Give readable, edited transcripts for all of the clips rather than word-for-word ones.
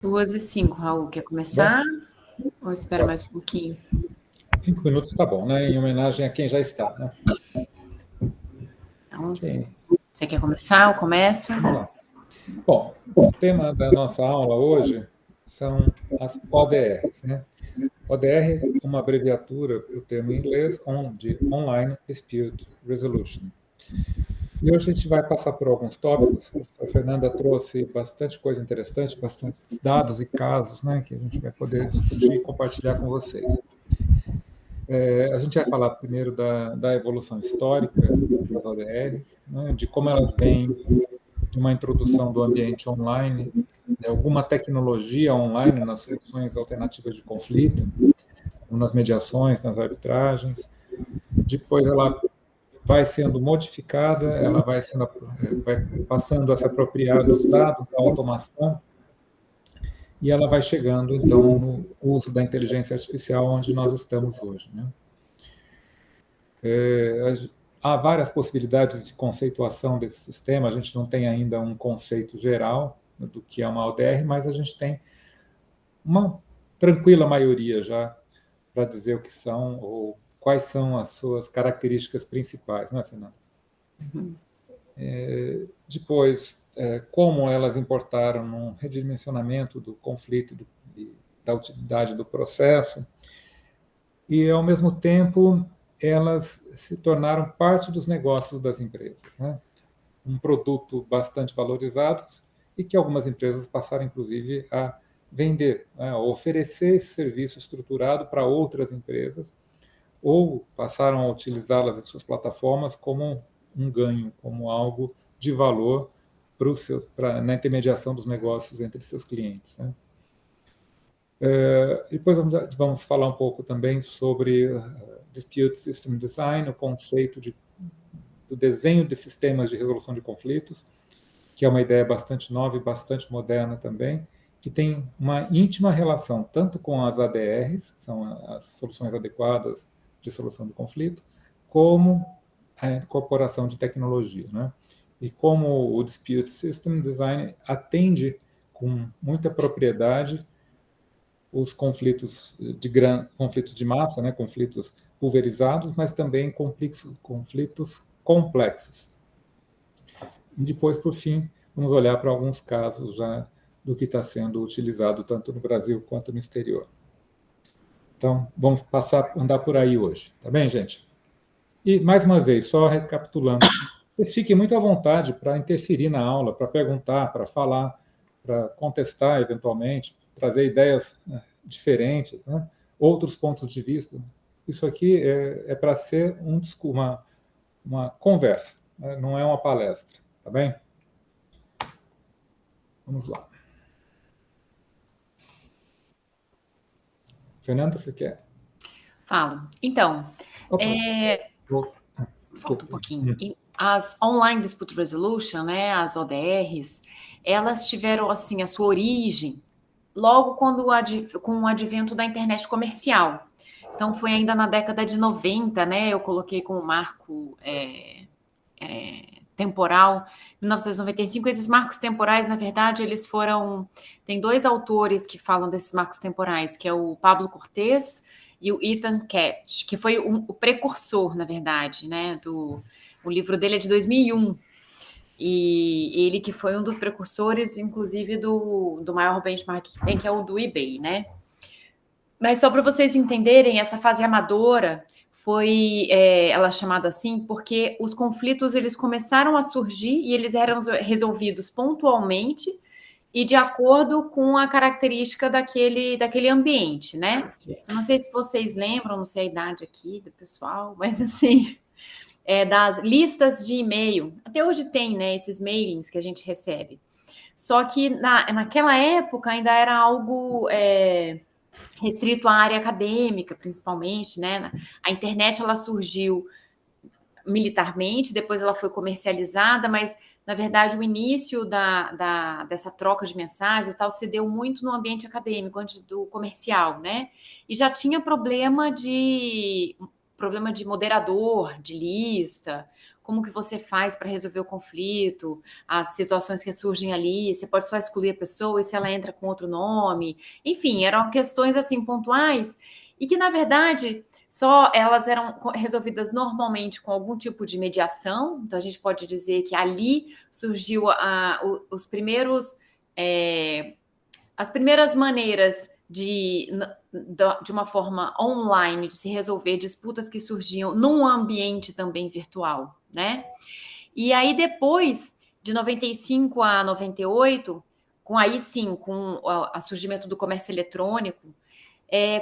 2h05, Raul, quer Bom, começar? Ou espera mais um pouquinho? 5 minutos tá bom, né? Em homenagem a quem já está, né? Então, Quem... você quer começar? Eu começo? Vamos lá. Bom, o tema da nossa aula hoje são as ODRs, né? ODR é uma abreviatura para o termo em inglês de Online Dispute Resolution. E hoje a gente vai passar por alguns tópicos. A Fernanda trouxe bastante coisa interessante, bastante dados e casos, né, que a gente vai poder discutir e compartilhar com vocês. A gente vai falar primeiro da evolução histórica das ODRs, né, de como elas vêm de uma introdução do ambiente online, de alguma tecnologia online nas soluções alternativas de conflito, nas mediações, nas arbitragens. Depois ela vai sendo modificada, ela vai passando a se apropriar dos dados, da automação, e ela vai chegando, então, no uso da inteligência artificial, onde nós estamos hoje, né? Há várias possibilidades de conceituação desse sistema, a gente não tem ainda um conceito geral do que é uma ODR, mas a gente tem uma tranquila maioria já para dizer o que são ou quais são as suas características principais, né, Fernanda? Uhum. Depois, como elas importaram num redimensionamento do conflito e da utilidade do processo, e, ao mesmo tempo, elas se tornaram parte dos negócios das empresas, né? Um produto bastante valorizado e que algumas empresas passaram, inclusive, a vender, né? A oferecer esse serviço estruturado para outras empresas ou passaram a utilizá-las em suas plataformas como um ganho, como algo de valor na intermediação dos negócios entre seus clientes, né? Depois vamos falar um pouco também sobre Dispute System Design, o conceito do desenho de sistemas de resolução de conflitos, que é uma ideia bastante nova e bastante moderna também, que tem uma íntima relação tanto com as ADRs, que são as soluções adequadas de solução de conflito, como a incorporação de tecnologia, né? E como o Dispute System Design atende com muita propriedade os conflitos conflitos de massa, né? Conflitos pulverizados, mas também conflitos complexos. E depois, por fim, vamos olhar para alguns casos já do que está sendo utilizado tanto no Brasil quanto no exterior. Então, vamos andar por aí hoje, tá bem, gente? E, mais uma vez, só recapitulando, vocês fiquem muito à vontade para interferir na aula, para perguntar, para falar, para contestar, eventualmente, trazer ideias diferentes, né? Outros pontos de vista. Isso aqui é para ser uma conversa, né? Não é uma palestra, tá bem? Vamos lá. Fernanda, você quer? Falo. Então, Opa, volta um desculpa. pouquinho. As Online Dispute Resolution, né, as ODRs, elas tiveram, assim, a sua origem logo com o advento da internet comercial. Então, foi ainda na década de 90, né, eu coloquei como marco temporal, 1995. Esses marcos temporais, na verdade, eles foram... Tem dois autores que falam desses marcos temporais, que é o Pablo Cortés e o Ethan Ketch, que foi o precursor, na verdade, né? O livro dele é de 2001. E ele que foi um dos precursores, inclusive, do maior benchmark que tem, que é o do eBay, né? Mas só para vocês entenderem, essa fase amadora foi ela é chamada assim porque os conflitos eles começaram a surgir e eles eram resolvidos pontualmente e de acordo com a característica daquele ambiente, né? Eu não sei se vocês lembram, não sei a idade aqui do pessoal, mas assim, das listas de e-mail. Até hoje tem, né, esses mailings que a gente recebe. Só que naquela época ainda era algo restrito à área acadêmica, principalmente, né? A internet ela surgiu militarmente, depois ela foi comercializada, mas na verdade o início dessa troca de mensagens e tal se deu muito no ambiente acadêmico, antes do comercial, né? E já tinha problema de problema de moderador, de lista, como que você faz para resolver o conflito, as situações que surgem ali, você pode só excluir a pessoa e se ela entra com outro nome. Enfim, eram questões assim pontuais e que, na verdade, só elas eram resolvidas normalmente com algum tipo de mediação. Então, a gente pode dizer que ali surgiu os primeiros... as primeiras maneiras de uma forma online de se resolver disputas que surgiam num ambiente também virtual, né? E aí depois, de 95 a 98, com o surgimento do comércio eletrônico,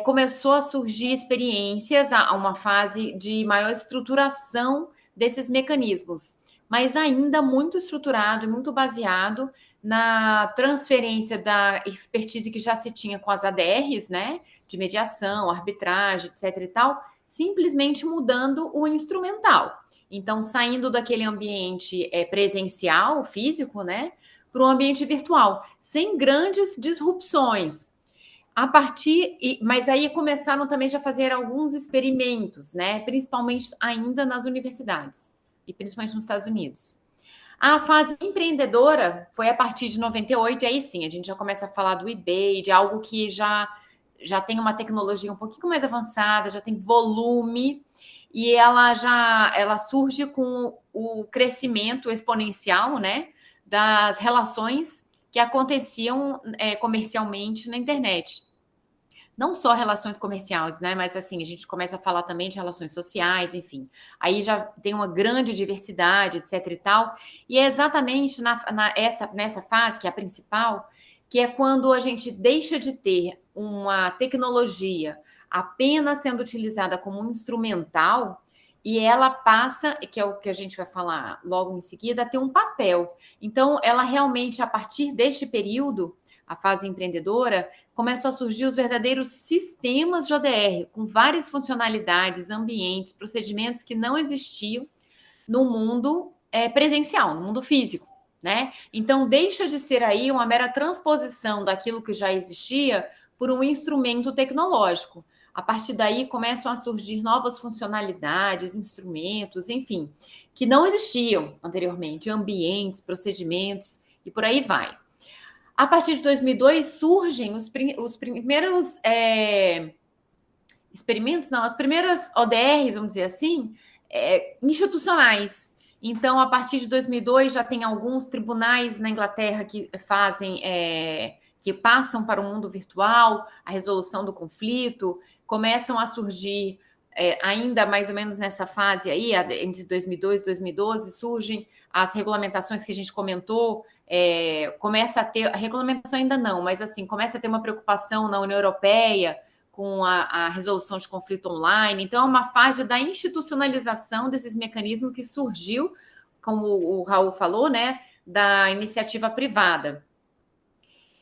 começou a surgir experiências, a uma fase de maior estruturação desses mecanismos, mas ainda muito estruturado e muito baseado na transferência da expertise que já se tinha com as ADRs, né, de mediação, arbitragem, etc. e tal, simplesmente mudando o instrumental. Então, saindo daquele ambiente presencial, físico, né, para o ambiente virtual, sem grandes disrupções. Mas aí começaram também já a fazer alguns experimentos, né, principalmente ainda nas universidades, e principalmente nos Estados Unidos. A fase empreendedora foi a partir de 98, e aí sim, a gente já começa a falar do eBay, de algo que já tem uma tecnologia um pouquinho mais avançada, já tem volume, e ela surge com o crescimento exponencial, né, das relações que aconteciam comercialmente na internet. Não só relações comerciais, né? Mas assim, a gente começa a falar também de relações sociais, enfim. Aí já tem uma grande diversidade, etc. e tal. E é exatamente nessa fase, que é a principal, que é quando a gente deixa de ter uma tecnologia apenas sendo utilizada como um instrumental e ela passa, que é o que a gente vai falar logo em seguida, a ter um papel. Então, ela realmente, a partir deste período, a fase empreendedora, começam a surgir os verdadeiros sistemas de ODR, com várias funcionalidades, ambientes, procedimentos que não existiam no mundo presencial, no mundo físico, né? Então, deixa de ser aí uma mera transposição daquilo que já existia por um instrumento tecnológico. A partir daí, começam a surgir novas funcionalidades, instrumentos, enfim, que não existiam anteriormente, ambientes, procedimentos, e por aí vai. A partir de 2002 surgem os primeiros experimentos, não, as primeiras ODRs, vamos dizer assim, institucionais. Então, a partir de 2002 já tem alguns tribunais na Inglaterra que fazem, que passam para o mundo virtual, a resolução do conflito, começam a surgir ainda mais ou menos nessa fase aí, entre 2002 e 2012, surgem as regulamentações que a gente comentou, começa a ter, a regulamentação ainda não, mas assim, começa a ter uma preocupação na União Europeia com a resolução de conflito online. Então, é uma fase da institucionalização desses mecanismos que surgiu, como o Raul falou, né, da iniciativa privada.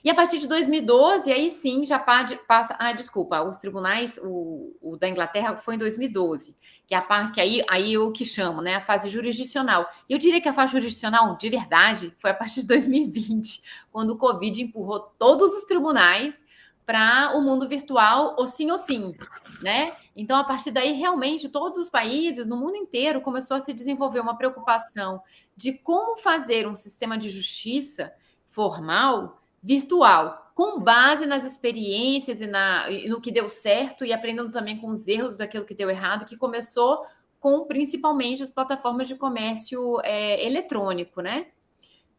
E a partir de 2012, aí sim, já passa... desculpa, os tribunais, o da Inglaterra foi em 2012, que é a parte que aí o que chamo, né, a fase jurisdicional. E eu diria que a fase jurisdicional, de verdade, foi a partir de 2020, quando o Covid empurrou todos os tribunais para o mundo virtual, ou sim, né? Então, a partir daí, realmente, todos os países, no mundo inteiro, começou a se desenvolver uma preocupação de como fazer um sistema de justiça formal virtual, com base nas experiências e no que deu certo e aprendendo também com os erros daquilo que deu errado, que começou com, principalmente, as plataformas de comércio eletrônico, né?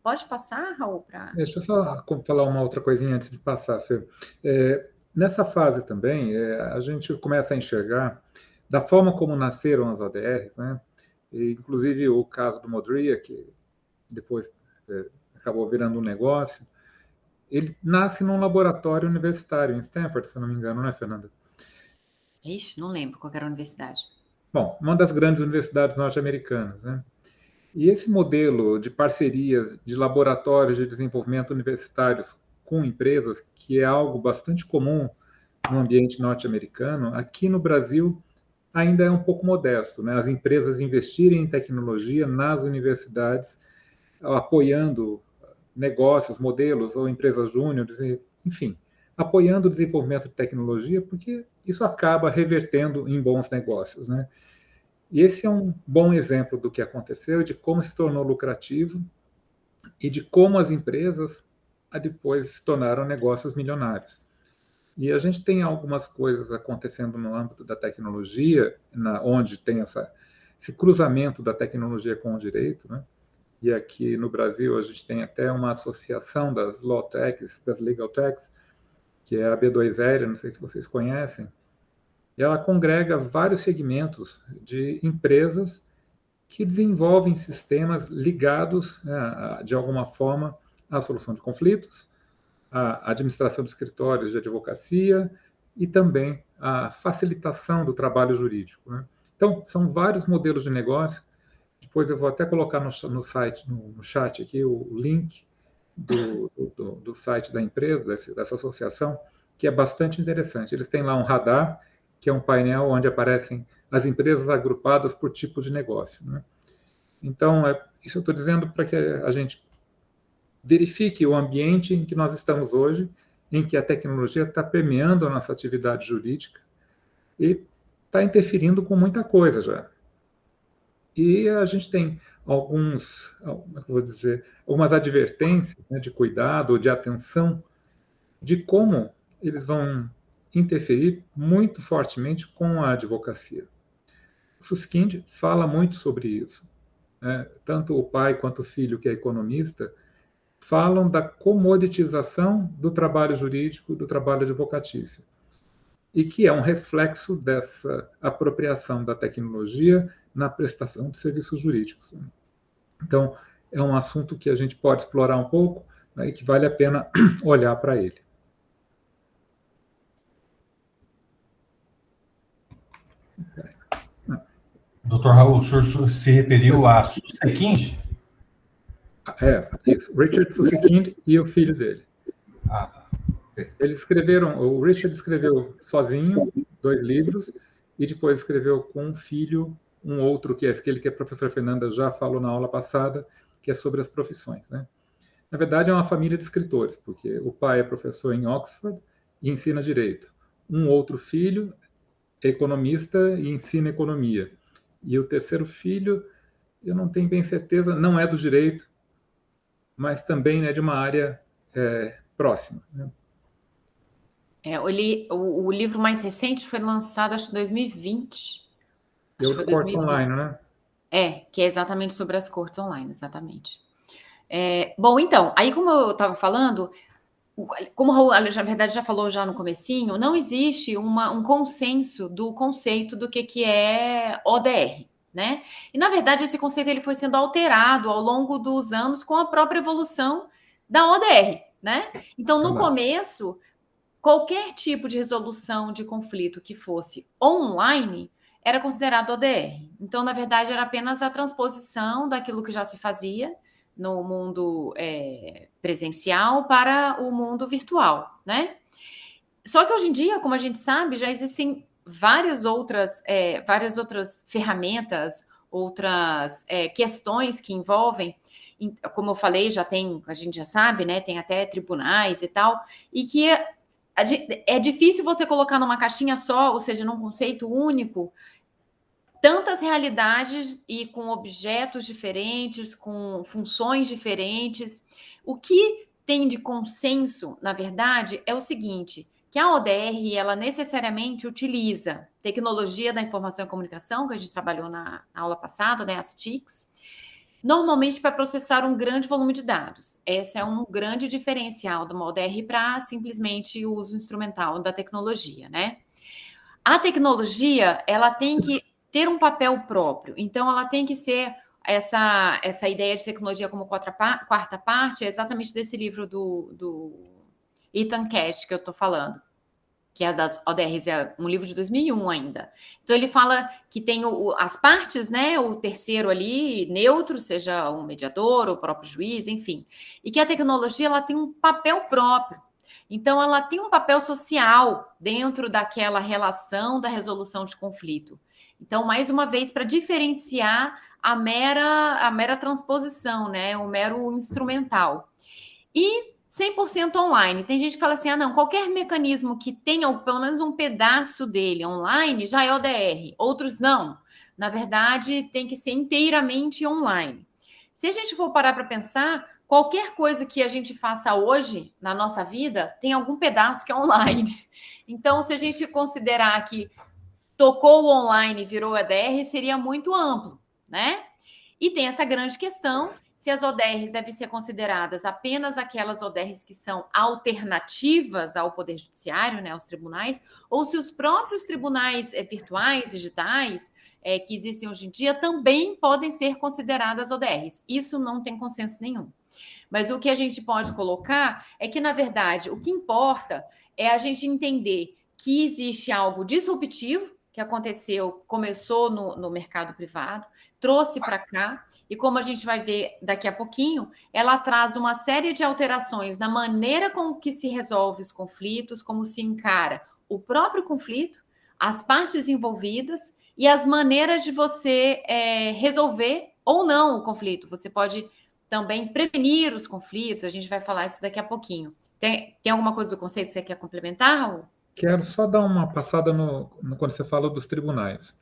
Pode passar, Raul? Deixa eu só falar uma outra coisinha antes de passar, Fê. Nessa fase também, a gente começa a enxergar da forma como nasceram as ODRs, né? E, inclusive o caso do Modria, que depois acabou virando um negócio, ele nasce num laboratório universitário em Stanford, se não me engano, não é, Fernanda? Ixi, não lembro qual era a universidade. Bom, uma das grandes universidades norte-americanas, né? E esse modelo de parcerias de laboratórios de desenvolvimento universitários com empresas, que é algo bastante comum no ambiente norte-americano, aqui no Brasil ainda é um pouco modesto, né? As empresas investirem em tecnologia nas universidades, apoiando negócios, modelos ou empresas júniores, enfim, apoiando o desenvolvimento de tecnologia, porque isso acaba revertendo em bons negócios, né? E esse é um bom exemplo do que aconteceu, de como se tornou lucrativo e de como as empresas depois se tornaram negócios milionários. E a gente tem algumas coisas acontecendo no âmbito da tecnologia, onde tem esse cruzamento da tecnologia com o direito, né? E aqui no Brasil a gente tem até uma associação das Law Techs, das Legal Techs, que é a B2L, não sei se vocês conhecem, e ela congrega vários segmentos de empresas que desenvolvem sistemas ligados, né, de alguma forma, à solução de conflitos, à administração de escritórios de advocacia e também à facilitação do trabalho jurídico, né? Então, são vários modelos de negócio. Depois eu vou até colocar no site, no chat aqui, o link do site da empresa, dessa associação, que é bastante interessante. Eles têm lá um radar, que é um painel onde aparecem as empresas agrupadas por tipo de negócio, né? Então, isso eu estou dizendo para que a gente verifique o ambiente em que nós estamos hoje, em que a tecnologia está permeando a nossa atividade jurídica e está interferindo com muita coisa já. E a gente tem algumas advertências, né, de cuidado ou de atenção de como eles vão interferir muito fortemente com a advocacia. O Susskind fala muito sobre isso, né? Tanto o pai quanto o filho, que é economista, falam da comoditização do trabalho jurídico, do trabalho advocatício, e que é um reflexo dessa apropriação da tecnologia na prestação de serviços jurídicos. Então, é um assunto que a gente pode explorar um pouco, né, e que vale a pena olhar para ele. Doutor Raul, o senhor se referiu a Susskind? Isso. Richard Susskind e o filho dele. Tá. Eles escreveram, o Richard escreveu sozinho 2 livros e depois escreveu com um filho um outro, que é aquele que a professora Fernanda já falou na aula passada, que é sobre as profissões, né? Na verdade, é uma família de escritores, porque o pai é professor em Oxford e ensina direito. Um outro filho é economista e ensina economia. E o terceiro filho, eu não tenho bem certeza, não é do direito, mas também é de uma área próxima, né? O livro mais recente foi lançado, acho que em 2020. Acho que foi Cortes Online, né? Que é exatamente sobre as cortes online, exatamente. Bom, então, aí como eu estava falando, como o Raul, na verdade, já falou já no comecinho, não existe um consenso do conceito do que é ODR, né? E, na verdade, esse conceito ele foi sendo alterado ao longo dos anos com a própria evolução da ODR, né? Então, no começo, qualquer tipo de resolução de conflito que fosse online era considerado ODR. Então, na verdade, era apenas a transposição daquilo que já se fazia no mundo presencial para o mundo virtual, né? Só que hoje em dia, como a gente sabe, já existem várias outras ferramentas, outras questões que envolvem, como eu falei, a gente já sabe, né? Tem até tribunais e tal, e que é difícil você colocar numa caixinha só, ou seja, num conceito único, tantas realidades e com objetos diferentes, com funções diferentes. O que tem de consenso, na verdade, é o seguinte, que a ODR, ela necessariamente utiliza tecnologia da informação e comunicação, que a gente trabalhou na aula passada, né, as TICs, normalmente para processar um grande volume de dados. Esse é um grande diferencial do ODR para simplesmente o uso instrumental da tecnologia, né? A tecnologia, ela tem que ter um papel próprio. Então, ela tem que ser essa ideia de tecnologia como quarta parte, é exatamente desse livro do Ethan Cash que eu estou falando, que é das ODRs, é um livro de 2001 ainda. Então, ele fala que tem as partes, né, o terceiro ali, neutro, seja um mediador, o próprio juiz, enfim. E que a tecnologia, ela tem um papel próprio. Então, ela tem um papel social dentro daquela relação da resolução de conflito. Então, mais uma vez, para diferenciar a mera transposição, né, o mero instrumental. E 100% online. Tem gente que fala assim, não, qualquer mecanismo que tenha pelo menos um pedaço dele online já é ODR. Outros não. Na verdade, tem que ser inteiramente online. Se a gente for parar para pensar, qualquer coisa que a gente faça hoje na nossa vida tem algum pedaço que é online. Então, se a gente considerar que tocou o online e virou ODR, seria muito amplo, né? E tem essa grande questão, se as ODRs devem ser consideradas apenas aquelas ODRs que são alternativas ao Poder Judiciário, né, aos tribunais, ou se os próprios tribunais virtuais, digitais, que existem hoje em dia, também podem ser consideradas ODRs. Isso não tem consenso nenhum. Mas o que a gente pode colocar é que, na verdade, o que importa é a gente entender que existe algo disruptivo que aconteceu, começou no mercado privado, trouxe para cá, e como a gente vai ver daqui a pouquinho, ela traz uma série de alterações na maneira com que se resolve os conflitos, como se encara o próprio conflito, as partes envolvidas e as maneiras de você resolver ou não o conflito. Você pode também prevenir os conflitos, a gente vai falar isso daqui a pouquinho. Tem alguma coisa do conceito que você quer complementar, Raul? Quero só dar uma passada quando você fala dos tribunais.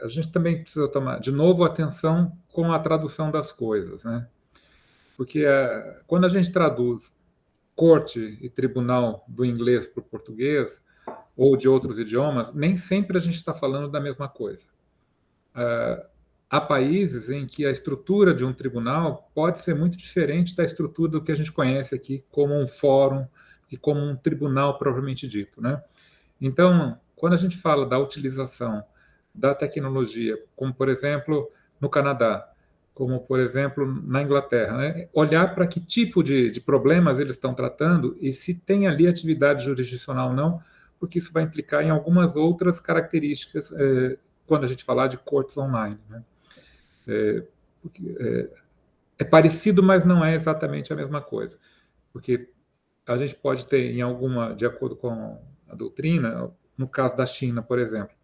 A gente também precisa tomar, de novo, atenção com a tradução das coisas, né? Porque quando a gente traduz corte e tribunal do inglês para o português, ou de outros idiomas, nem sempre a gente está falando da mesma coisa. Há países em que a estrutura de um tribunal pode ser muito diferente da estrutura do que a gente conhece aqui como um fórum e como um tribunal propriamente dito, né? Então, quando a gente fala da utilização da tecnologia, como, por exemplo, no Canadá, como, por exemplo, na Inglaterra, né? Olhar para que tipo de problemas eles estão tratando e se tem ali atividade jurisdicional ou não, porque isso vai implicar em algumas outras características quando a gente falar de cortes online, né? É parecido, mas não é exatamente a mesma coisa, porque a gente pode ter de acordo com a doutrina, no caso da China, por exemplo,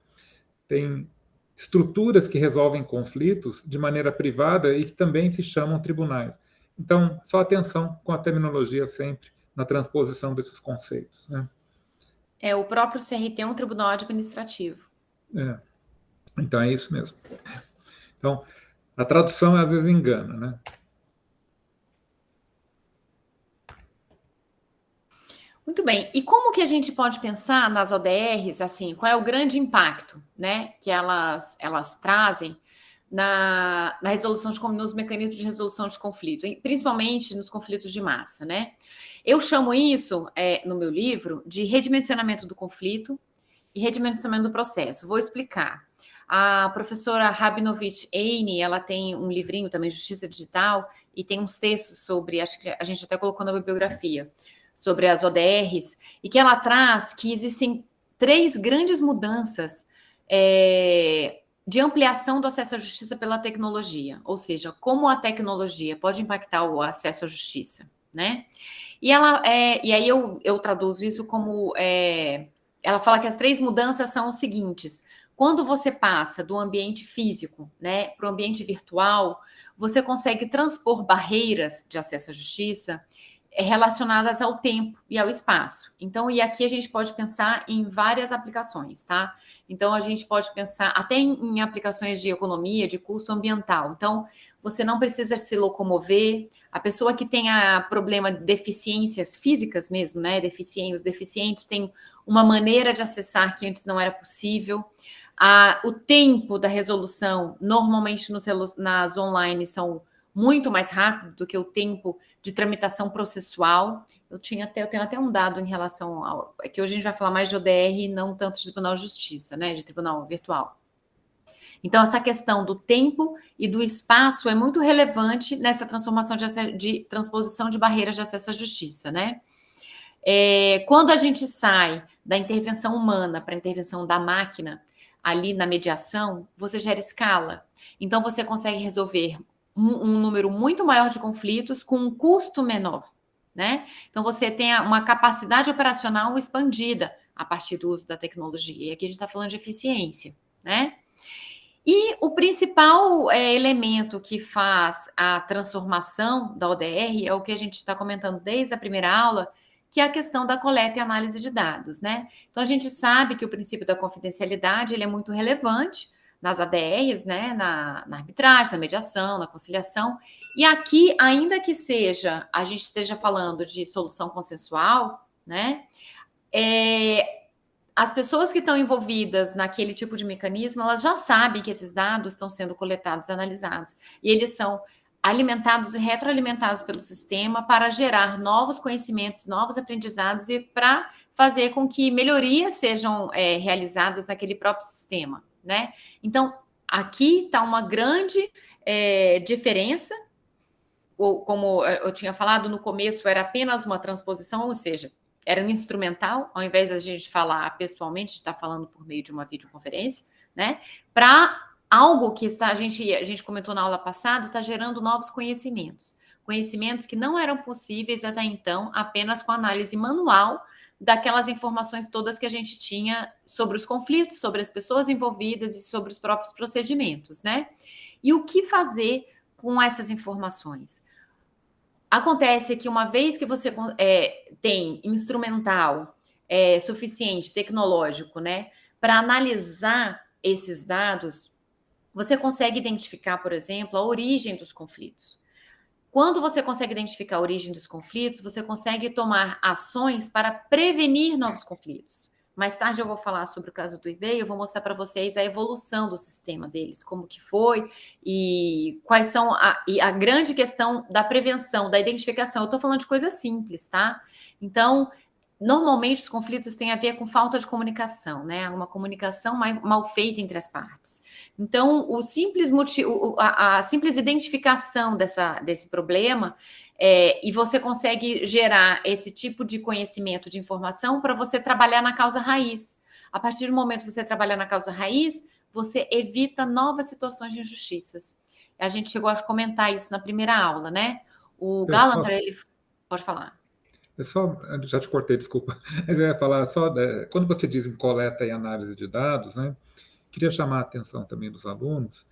tem estruturas que resolvem conflitos de maneira privada e que também se chamam tribunais. Então, só atenção com a terminologia sempre na transposição desses conceitos, né? O próprio CRT é um tribunal administrativo. Então, é isso mesmo. Então, a tradução às vezes engana, né? Muito bem. E como que a gente pode pensar nas ODRs, assim, qual é o grande impacto, né, que elas trazem na resolução nos mecanismos de resolução de conflito, principalmente nos conflitos de massa, né? Eu chamo isso, no meu livro, de redimensionamento do conflito e redimensionamento do processo. Vou explicar. A professora Rabinovich Eine, ela tem um livrinho também, Justiça Digital, e tem uns textos sobre, acho que a gente até colocou na bibliografia, sobre as ODRs, e que ela traz que existem 3 grandes mudanças de ampliação do acesso à justiça pela tecnologia, ou seja, como a tecnologia pode impactar o acesso à justiça, né? E aí eu traduzo isso como ela fala que as 3 mudanças são os seguintes: quando você passa do ambiente físico, né, para o ambiente virtual, você consegue transpor barreiras de acesso à justiça relacionadas ao tempo e ao espaço. Então, e aqui a gente pode pensar em várias aplicações, tá? Então, a gente pode pensar até em aplicações de economia, de custo ambiental. Então, você não precisa se locomover. A pessoa que tem problema de deficiências físicas mesmo, né? Os deficientes têm uma maneira de acessar que antes não era possível. O tempo da resolução, normalmente nas online, são muito mais rápido do que o tempo de tramitação processual. Eu tenho até um dado em relação ao... que hoje a gente vai falar mais de ODR e não tanto de Tribunal de Justiça, né? De Tribunal Virtual. Então, essa questão do tempo e do espaço é muito relevante nessa transformação de transposição de barreiras de acesso à justiça, né? Quando a gente sai da intervenção humana para a intervenção da máquina, ali na mediação, você gera escala. Então, você consegue resolver um número muito maior de conflitos com um custo menor, né? Então, você tem uma capacidade operacional expandida a partir do uso da tecnologia. E aqui a gente está falando de eficiência, né? E o principal elemento que faz a transformação da ODR é o que a gente está comentando desde a primeira aula, que é a questão da coleta e análise de dados, né? Então, a gente sabe que o princípio da confidencialidade ele é muito relevante nas ADRs, né? Na arbitragem, na mediação, na conciliação. E aqui, ainda que a gente esteja falando de solução consensual, né? As pessoas que estão envolvidas naquele tipo de mecanismo, elas já sabem que esses dados estão sendo coletados e analisados. E eles são alimentados e retroalimentados pelo sistema para gerar novos conhecimentos, novos aprendizados e para fazer com que melhorias sejam realizadas naquele próprio sistema, né? Então, aqui está uma grande diferença. Ou, como eu tinha falado no começo, era apenas uma transposição, ou seja, era um instrumental, ao invés de a gente falar pessoalmente, a gente está falando por meio de uma videoconferência, né? Para algo que a gente comentou na aula passada, está gerando novos conhecimentos. Conhecimentos que não eram possíveis até então, apenas com análise manual daquelas informações todas que a gente tinha sobre os conflitos, sobre as pessoas envolvidas e sobre os próprios procedimentos, né? E o que fazer com essas informações? Acontece que uma vez que você tem instrumental suficiente, tecnológico, né, para analisar esses dados, você consegue identificar, por exemplo, a origem dos conflitos. Quando você consegue identificar a origem dos conflitos, você consegue tomar ações para prevenir novos conflitos. Mais tarde eu vou falar sobre o caso do eBay, eu vou mostrar para vocês a evolução do sistema deles, como que foi e quais são a grande questão da prevenção, da identificação. Eu estou falando de coisas simples, tá? Então, normalmente os conflitos têm a ver com falta de comunicação, né? Uma comunicação mal feita entre as partes. Então, a simples identificação desse problema e você consegue gerar esse tipo de conhecimento, de informação para você trabalhar na causa raiz. A partir do momento que você trabalhar na causa raiz, você evita novas situações de injustiças. A gente chegou a comentar isso na primeira aula, né? O Galanter, ele... Pode falar. Já te cortei, desculpa. Eu ia falar quando você diz em coleta e análise de dados, né? Queria chamar a atenção também dos alunos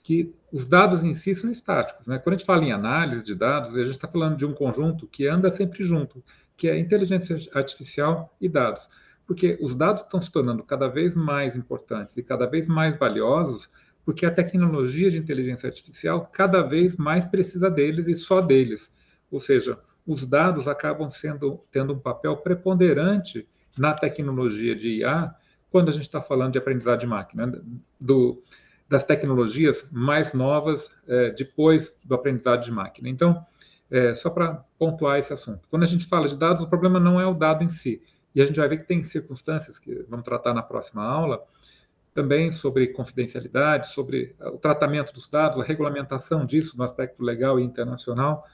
que os dados em si são estáticos, né? Quando a gente fala em análise de dados, a gente está falando de um conjunto que anda sempre junto, que é inteligência artificial e dados. Porque os dados estão se tornando cada vez mais importantes e cada vez mais valiosos, porque a tecnologia de inteligência artificial cada vez mais precisa deles e só deles. Ou seja, os dados acabam tendo um papel preponderante na tecnologia de IA, quando a gente está falando de aprendizado de máquina, das tecnologias mais novas depois do aprendizado de máquina. Então, só para pontuar esse assunto. Quando a gente fala de dados, o problema não é o dado em si. E a gente vai ver que tem circunstâncias que vamos tratar na próxima aula, também sobre confidencialidade, sobre o tratamento dos dados, a regulamentação disso no aspecto legal e internacional,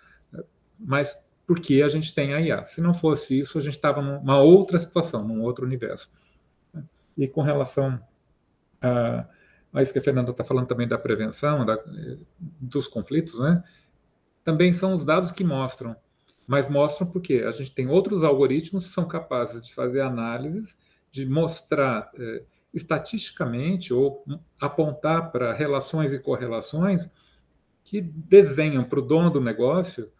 mas porque a gente tem a IA. Se não fosse isso, a gente estava numa outra situação, num outro universo. E com relação a isso que a Fernanda está falando também da prevenção, dos conflitos, né? Também são os dados que mostram. Mas mostram porque a gente tem outros algoritmos que são capazes de fazer análises, de mostrar estatisticamente ou apontar para relações e correlações que desenham para o dono do negócio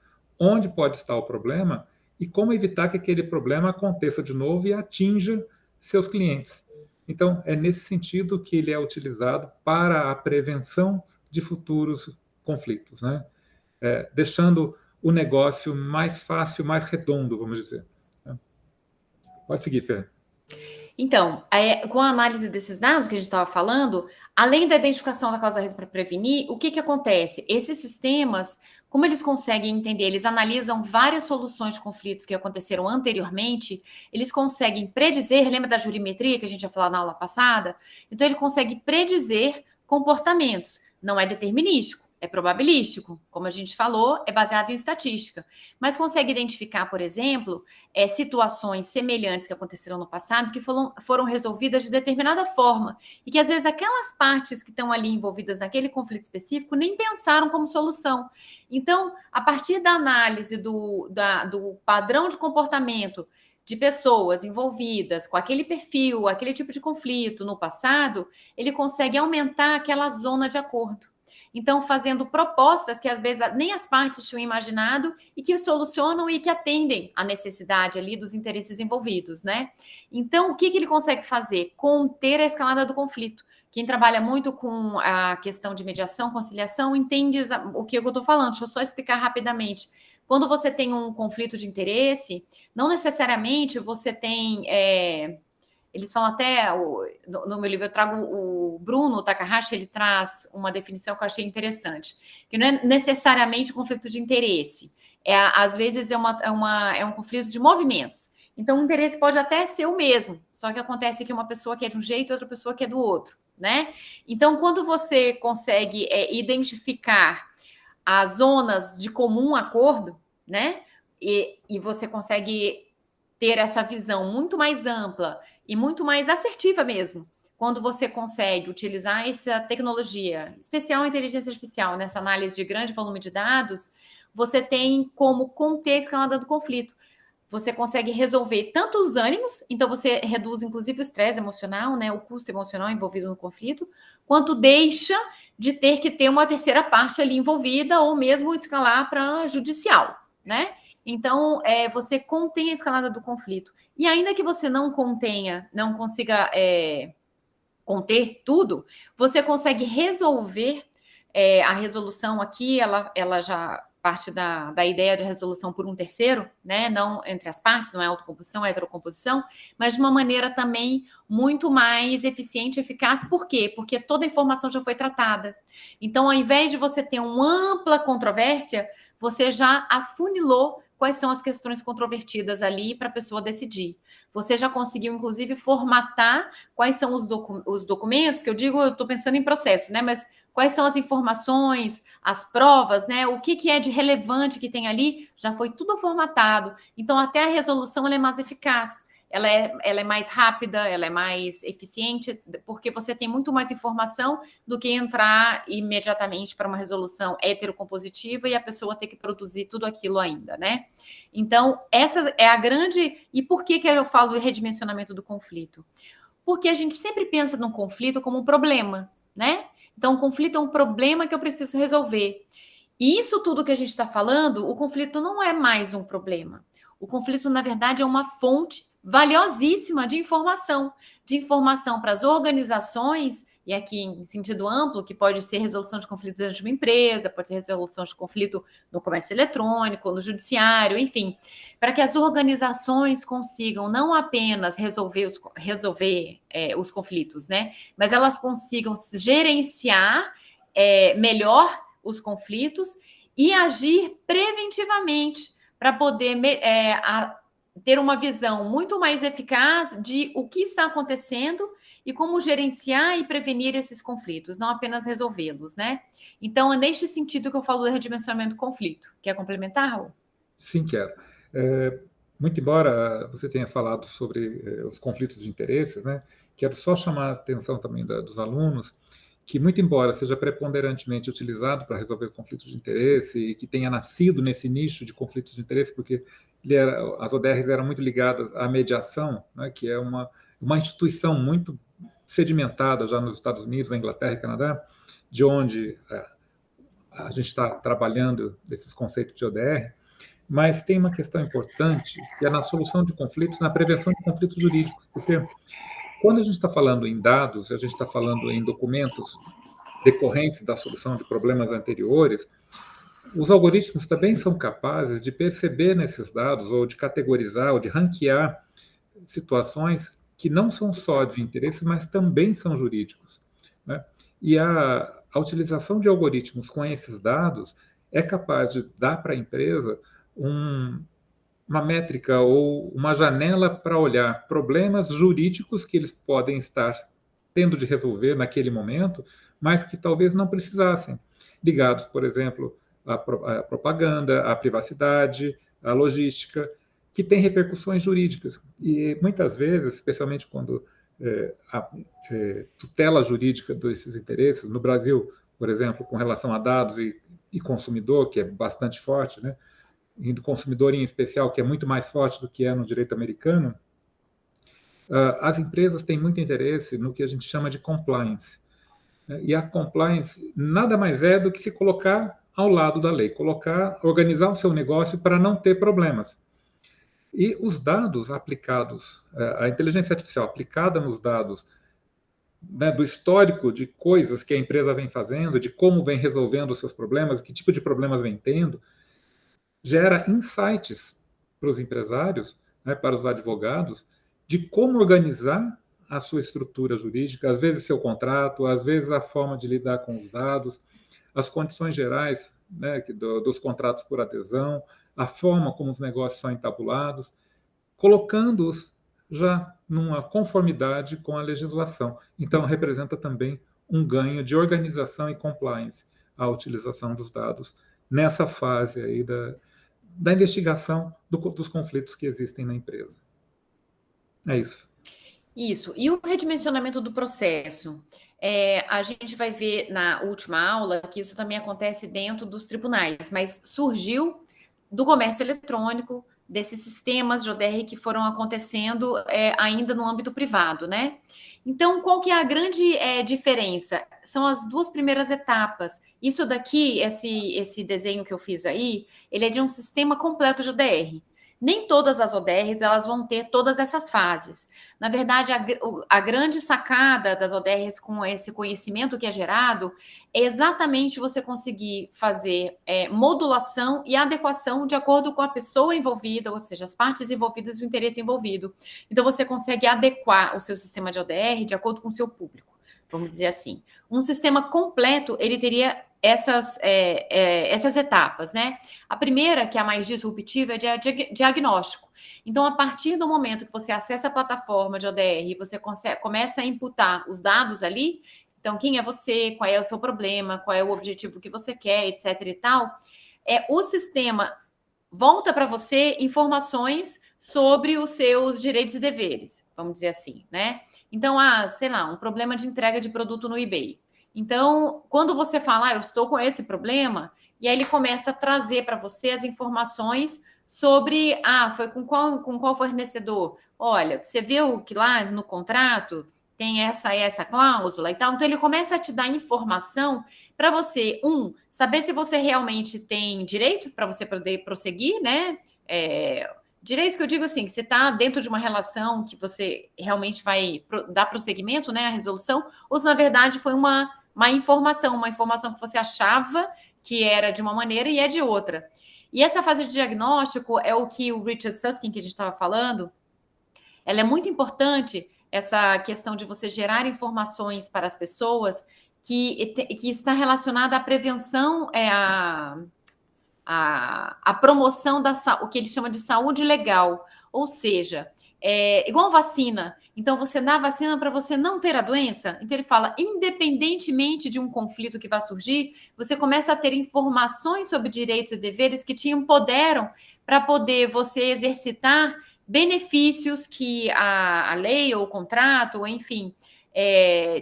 onde pode estar o problema e como evitar que aquele problema aconteça de novo e atinja seus clientes. Então, é nesse sentido que ele é utilizado para a prevenção de futuros conflitos, né? Deixando o negócio mais fácil, mais redondo, vamos dizer. Pode seguir, Fê. Então, com a análise desses dados que a gente estava falando, além da identificação da causa raiz para prevenir, o que acontece? Esses sistemas, como eles conseguem entender, eles analisam várias soluções de conflitos que aconteceram anteriormente, eles conseguem predizer, lembra da jurimetria que a gente ia falar na aula passada? Então, ele consegue predizer comportamentos, não é determinístico. É probabilístico, como a gente falou, é baseado em estatística, mas consegue identificar, por exemplo, situações semelhantes que aconteceram no passado que foram resolvidas de determinada forma e que às vezes aquelas partes que estão ali envolvidas naquele conflito específico nem pensaram como solução. Então, a partir da análise do padrão de comportamento de pessoas envolvidas com aquele perfil, aquele tipo de conflito no passado, ele consegue aumentar aquela zona de acordo. Então, fazendo propostas que às vezes nem as partes tinham imaginado e que solucionam e que atendem à necessidade ali dos interesses envolvidos, né? Então, o que ele consegue fazer? Conter a escalada do conflito. Quem trabalha muito com a questão de mediação, conciliação, entende o que eu estou falando. Deixa eu só explicar rapidamente. Quando você tem um conflito de interesse, não necessariamente você tem... eles falam até, no meu livro eu trago o Bruno Takahashi, ele traz uma definição que eu achei interessante, que não é necessariamente um conflito de interesse, às vezes é um conflito de movimentos. Então o interesse pode até ser o mesmo, só que acontece que uma pessoa quer de um jeito e outra pessoa quer do outro, né? Então quando você consegue identificar as zonas de comum acordo, né? E você consegue ter essa visão muito mais ampla e muito mais assertiva mesmo, quando você consegue utilizar essa tecnologia, especial a inteligência artificial, nessa análise de grande volume de dados, você tem como conter a escalada do conflito. Você consegue resolver tanto os ânimos, então você reduz inclusive o estresse emocional, né, o custo emocional envolvido no conflito, quanto deixa de ter que ter uma terceira parte ali envolvida ou mesmo escalar para judicial, né? Então, você contém a escalada do conflito. E ainda que você não consiga conter tudo, você consegue resolver a resolução aqui, ela já parte da ideia de resolução por um terceiro, né? Não entre as partes, não é autocomposição, é heterocomposição, mas de uma maneira também muito mais eficiente e eficaz. Por quê? Porque toda a informação já foi tratada. Então, ao invés de você ter uma ampla controvérsia, você já afunilou quais são as questões controvertidas ali para a pessoa decidir. Você já conseguiu, inclusive, formatar quais são os documentos, que eu digo, eu estou pensando em processo, né? Mas quais são as informações, as provas, né? O que é de relevante que tem ali, já foi tudo formatado. Então, até a resolução ela é mais eficaz. Ela é mais rápida, ela é mais eficiente, porque você tem muito mais informação do que entrar imediatamente para uma resolução heterocompositiva e a pessoa ter que produzir tudo aquilo ainda, né? Então, essa é a grande... E por que eu falo do redimensionamento do conflito? Porque a gente sempre pensa no conflito como um problema, né? Então, o conflito é um problema que eu preciso resolver. E isso tudo que a gente está falando, o conflito não é mais um problema. O conflito, na verdade, é uma fonte valiosíssima de informação para as organizações, e aqui em sentido amplo, que pode ser resolução de conflito dentro de uma empresa, pode ser resolução de conflito no comércio eletrônico, no judiciário, enfim, para que as organizações consigam não apenas resolver os conflitos, né, mas elas consigam gerenciar melhor os conflitos e agir preventivamente para poder ter uma visão muito mais eficaz de o que está acontecendo e como gerenciar e prevenir esses conflitos, não apenas resolvê-los, né? Então, é neste sentido que eu falo do redimensionamento do conflito. Quer complementar, Raul? Sim, quero. Muito embora você tenha falado sobre os conflitos de interesses, né? Quero só chamar a atenção também dos alunos que, muito embora seja preponderantemente utilizado para resolver conflitos de interesse e que tenha nascido nesse nicho de conflitos de interesse, porque as ODRs eram muito ligadas à mediação, né, que é uma instituição muito sedimentada já nos Estados Unidos, na Inglaterra e Canadá, de onde a gente está trabalhando esses conceitos de ODR, mas tem uma questão importante, que é na solução de conflitos, na prevenção de conflitos jurídicos, porque quando a gente está falando em dados, a gente está falando em documentos decorrentes da solução de problemas anteriores, os algoritmos também são capazes de perceber nesses dados, ou de categorizar, ou de ranquear situações que não são só de interesse, mas também são jurídicos, né? E a utilização de algoritmos com esses dados é capaz de dar para a empresa uma métrica ou uma janela para olhar problemas jurídicos que eles podem estar tendo de resolver naquele momento, mas que talvez não precisassem, ligados, por exemplo, à propaganda, à privacidade, à logística, que tem repercussões jurídicas. E muitas vezes, especialmente quando a tutela jurídica desses interesses, no Brasil, por exemplo, com relação a dados e consumidor, que é bastante forte, né? e do consumidor em especial, que é muito mais forte do que é no direito americano, as empresas têm muito interesse no que a gente chama de compliance. E a compliance nada mais é do que se colocar ao lado da lei, organizar o seu negócio para não ter problemas. E os dados aplicados, a inteligência artificial aplicada nos dados, né, do histórico de coisas que a empresa vem fazendo, de como vem resolvendo os seus problemas, que tipo de problemas vem tendo, gera insights para os empresários, né, para os advogados, de como organizar a sua estrutura jurídica, às vezes seu contrato, às vezes a forma de lidar com os dados, as condições gerais, né, dos contratos por adesão, a forma como os negócios são entabulados, colocando-os já numa conformidade com a legislação. Então, representa também um ganho de organização e compliance a utilização dos dados nessa fase aí da investigação dos conflitos que existem na empresa. É isso. Isso. E o redimensionamento do processo? A gente vai ver na última aula que isso também acontece dentro dos tribunais, mas surgiu do comércio eletrônico, desses sistemas de ODR que foram acontecendo ainda no âmbito privado, né? Então, qual que é a grande diferença? São as duas primeiras etapas. Isso daqui, esse desenho que eu fiz aí, ele é de um sistema completo de ODR. Nem todas as ODRs elas vão ter todas essas fases. Na verdade, a grande sacada das ODRs com esse conhecimento que é gerado é exatamente você conseguir fazer modulação e adequação de acordo com a pessoa envolvida, ou seja, as partes envolvidas e o interesse envolvido. Então, você consegue adequar o seu sistema de ODR de acordo com o seu público, vamos dizer assim. Um sistema completo, ele teria essas etapas, né? A primeira, que é a mais disruptiva, é de diagnóstico. Então, a partir do momento que você acessa a plataforma de ODR, você começa a imputar os dados ali, então, quem é você, qual é o seu problema, qual é o objetivo que você quer, etc e tal, o sistema volta para você informações sobre os seus direitos e deveres, vamos dizer assim, né? Então, sei lá, um problema de entrega de produto no eBay. Então, quando você fala, eu estou com esse problema, e aí ele começa a trazer para você as informações sobre, foi com qual fornecedor? Olha, você viu que lá no contrato tem essa cláusula e tal. Então, ele começa a te dar informação para você, saber se você realmente tem direito para você poder prosseguir, né? Direito que eu digo assim, que você está dentro de uma relação que você realmente vai dar prosseguimento, né, à resolução, ou se na verdade foi uma informação que você achava que era de uma maneira e é de outra. E essa fase de diagnóstico é o que o Richard Susskind, que a gente estava falando, ela é muito importante, essa questão de você gerar informações para as pessoas que está relacionada à prevenção, a promoção o que ele chama de saúde legal, ou seja, igual vacina. Então, você dá a vacina para você não ter a doença. Então, ele fala, independentemente de um conflito que vai surgir, você começa a ter informações sobre direitos e deveres que te empoderam para poder você exercitar benefícios que a lei ou o contrato, ou enfim,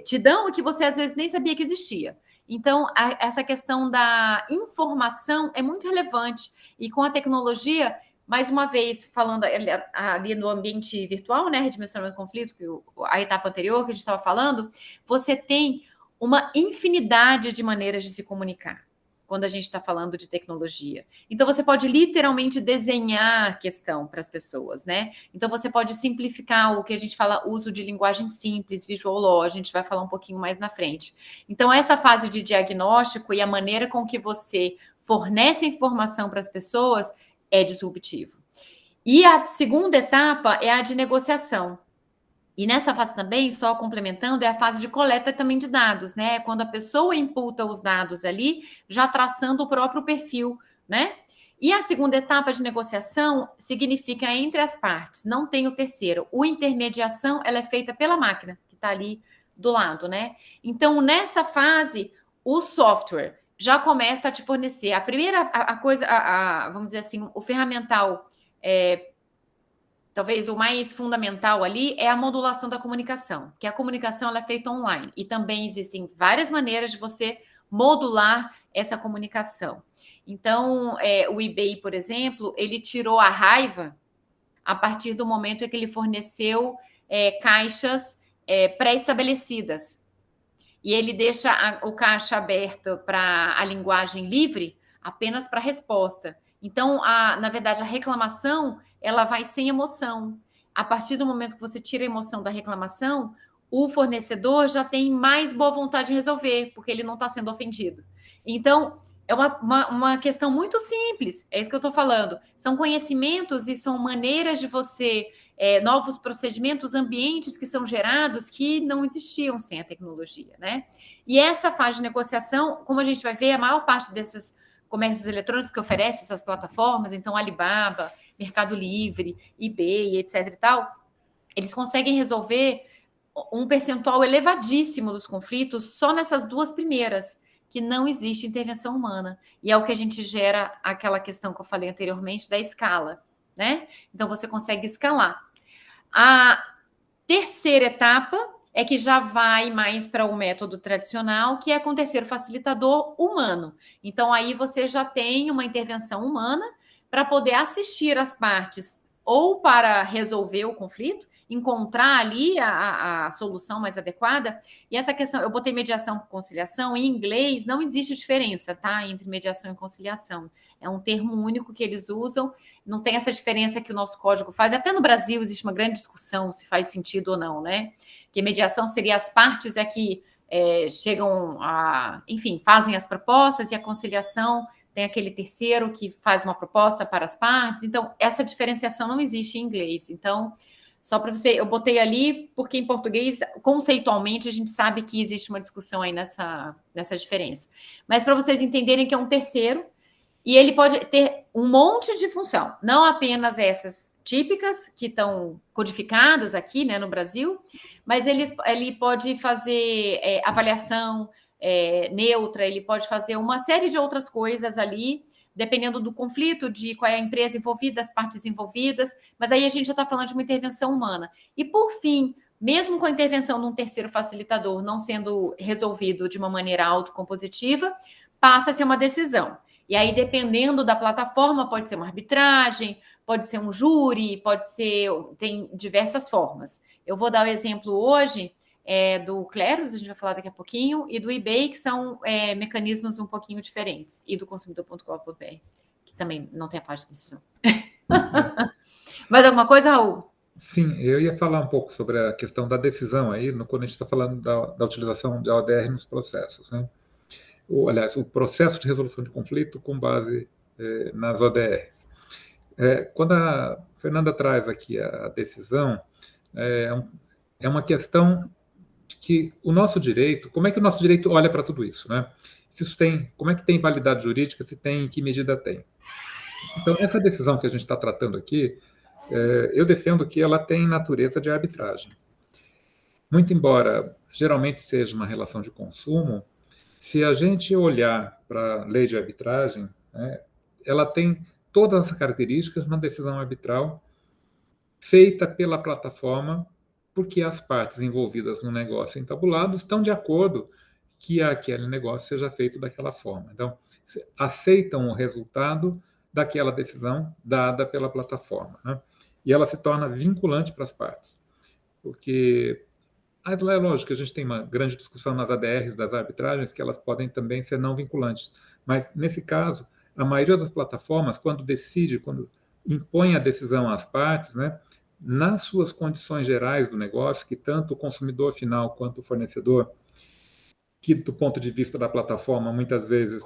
te dão e que você às vezes nem sabia que existia. Então, essa questão da informação é muito relevante. E com a tecnologia, mais uma vez, falando ali no ambiente virtual, né, redimensionamento do conflito, a etapa anterior que a gente estava falando, você tem uma infinidade de maneiras de se comunicar quando a gente está falando de tecnologia. Então, você pode literalmente desenhar a questão para as pessoas, né? Então, você pode simplificar o que a gente fala, uso de linguagem simples, visual law, a gente vai falar um pouquinho mais na frente. Então, essa fase de diagnóstico e a maneira com que você fornece informação para as pessoas é disruptivo. E a segunda etapa é a de negociação. E nessa fase também, só complementando, é a fase de coleta também de dados, né? Quando a pessoa imputa os dados ali, já traçando o próprio perfil, né? E a segunda etapa de negociação significa entre as partes, não tem o terceiro. O intermediação, ela é feita pela máquina, que está ali do lado, né? Então, nessa fase, o software já começa a te fornecer. A primeira coisa, vamos dizer assim, o ferramental talvez o mais fundamental ali é a modulação da comunicação, que a comunicação ela é feita online. E também existem várias maneiras de você modular essa comunicação. Então, o eBay, por exemplo, ele tirou a raiva a partir do momento em que ele forneceu caixas pré-estabelecidas. E ele deixa o caixa aberto para a linguagem livre apenas para resposta. Então, na verdade, a reclamação ela vai sem emoção. A partir do momento que você tira a emoção da reclamação, o fornecedor já tem mais boa vontade de resolver, porque ele não está sendo ofendido. Então, é uma questão muito simples, é isso que eu estou falando. São conhecimentos e são maneiras de você, novos procedimentos, ambientes que são gerados que não existiam sem a tecnologia, né? E essa fase de negociação, como a gente vai ver, a maior parte desses comércios eletrônicos que oferecem essas plataformas, então Alibaba, Mercado Livre, eBay, etc. e tal, eles conseguem resolver um percentual elevadíssimo dos conflitos só nessas duas primeiras, que não existe intervenção humana. E é o que a gente gera aquela questão que eu falei anteriormente da escala, né? Então, você consegue escalar. A terceira etapa é que já vai mais para o método tradicional, que é acontecer o facilitador humano. Então, aí você já tem uma intervenção humana para poder assistir as partes ou para resolver o conflito, encontrar ali a solução mais adequada. E essa questão, eu botei mediação com conciliação, em inglês não existe diferença, tá? Entre mediação e conciliação. É um termo único que eles usam, não tem essa diferença que o nosso código faz. Até no Brasil existe uma grande discussão se faz sentido ou não, né? Que mediação seria as partes que chegam a, enfim, fazem as propostas, e a conciliação tem aquele terceiro que faz uma proposta para as partes. Então, essa diferenciação não existe em inglês. Então, só para você, eu botei ali, porque em português, conceitualmente, a gente sabe que existe uma discussão aí nessa diferença. Mas para vocês entenderem que é um terceiro, e ele pode ter um monte de função, não apenas essas típicas que estão codificadas aqui, né, no Brasil, mas ele pode fazer avaliação neutra, ele pode fazer uma série de outras coisas ali, dependendo do conflito, de qual é a empresa envolvida, as partes envolvidas, mas aí a gente já está falando de uma intervenção humana. E, por fim, mesmo com a intervenção de um terceiro facilitador não sendo resolvido de uma maneira autocompositiva, passa a ser uma decisão. E aí, dependendo da plataforma, pode ser uma arbitragem, pode ser um júri, tem diversas formas. Eu vou dar o exemplo hoje do Cleros, a gente vai falar daqui a pouquinho, e do eBay, que são mecanismos um pouquinho diferentes, e do consumidor.gov.br, que também não tem a fase de decisão. Mais alguma coisa, Raul? Sim, eu ia falar um pouco sobre a questão da decisão aí, quando a gente está falando da utilização de ODR nos processos, né? Aliás, o processo de resolução de conflito com base nas ODRs. Quando a Fernanda traz aqui a decisão, é uma questão de que o nosso direito, como é que o nosso direito olha para tudo isso, né? Se isso como é que tem validade jurídica, se tem, em que medida tem. Então, essa decisão que a gente está tratando aqui, eu defendo que ela tem natureza de arbitragem. Muito embora geralmente seja uma relação de consumo, se a gente olhar para a lei de arbitragem, ela tem todas as características de uma decisão arbitral feita pela plataforma, porque as partes envolvidas no negócio entabulado estão de acordo que aquele negócio seja feito daquela forma. Então, aceitam o resultado daquela decisão dada pela plataforma, né? E ela se torna vinculante para as partes. Porque, é lógico que a gente tem uma grande discussão nas ADRs das arbitragens, que elas podem também ser não vinculantes. Mas, nesse caso, a maioria das plataformas, quando impõe a decisão às partes, né, nas suas condições gerais do negócio, que tanto o consumidor final quanto o fornecedor, que do ponto de vista da plataforma, muitas vezes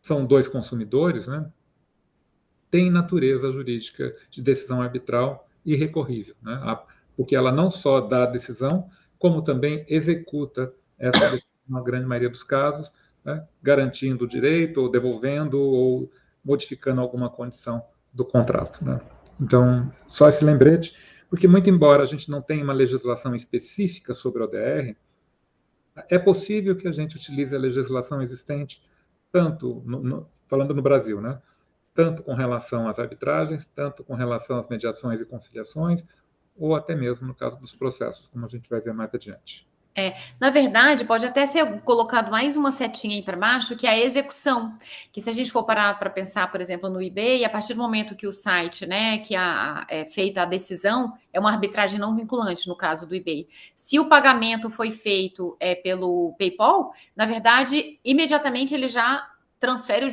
são dois consumidores, né, tem natureza jurídica de decisão arbitral irrecorrível, né, porque ela não só dá a decisão, como também executa essa decisão na grande maioria dos casos, né, garantindo o direito, ou devolvendo, ou modificando alguma condição do contrato, né. Então, só esse lembrete, porque muito embora a gente não tenha uma legislação específica sobre ODR, é possível que a gente utilize a legislação existente, tanto, falando no Brasil, né, tanto com relação às arbitragens, tanto com relação às mediações e conciliações, ou até mesmo no caso dos processos, como a gente vai ver mais adiante. Na verdade, pode até ser colocado mais uma setinha aí para baixo, que é a execução. Que se a gente for parar para pensar, por exemplo, no eBay, a partir do momento que o site, né, que é feita a decisão, é uma arbitragem não vinculante no caso do eBay. Se o pagamento foi feito pelo PayPal, na verdade, imediatamente ele já transfere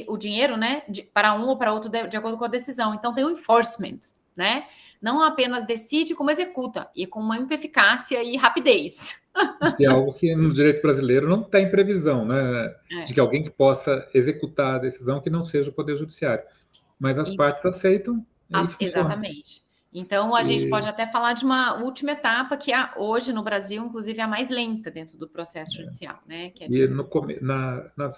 o dinheiro, né, para um ou para outro de acordo com a decisão. Então tem o enforcement, né? Não apenas decide, como executa, e com muita eficácia e rapidez. Que é algo que no direito brasileiro não tem previsão, né? De que alguém que possa executar a decisão que não seja o Poder Judiciário. Mas as partes aceitam, é isso que funciona. Exatamente. Então, a gente pode até falar de uma última etapa, que é hoje no Brasil, inclusive, a mais lenta dentro do processo judicial, né? Que é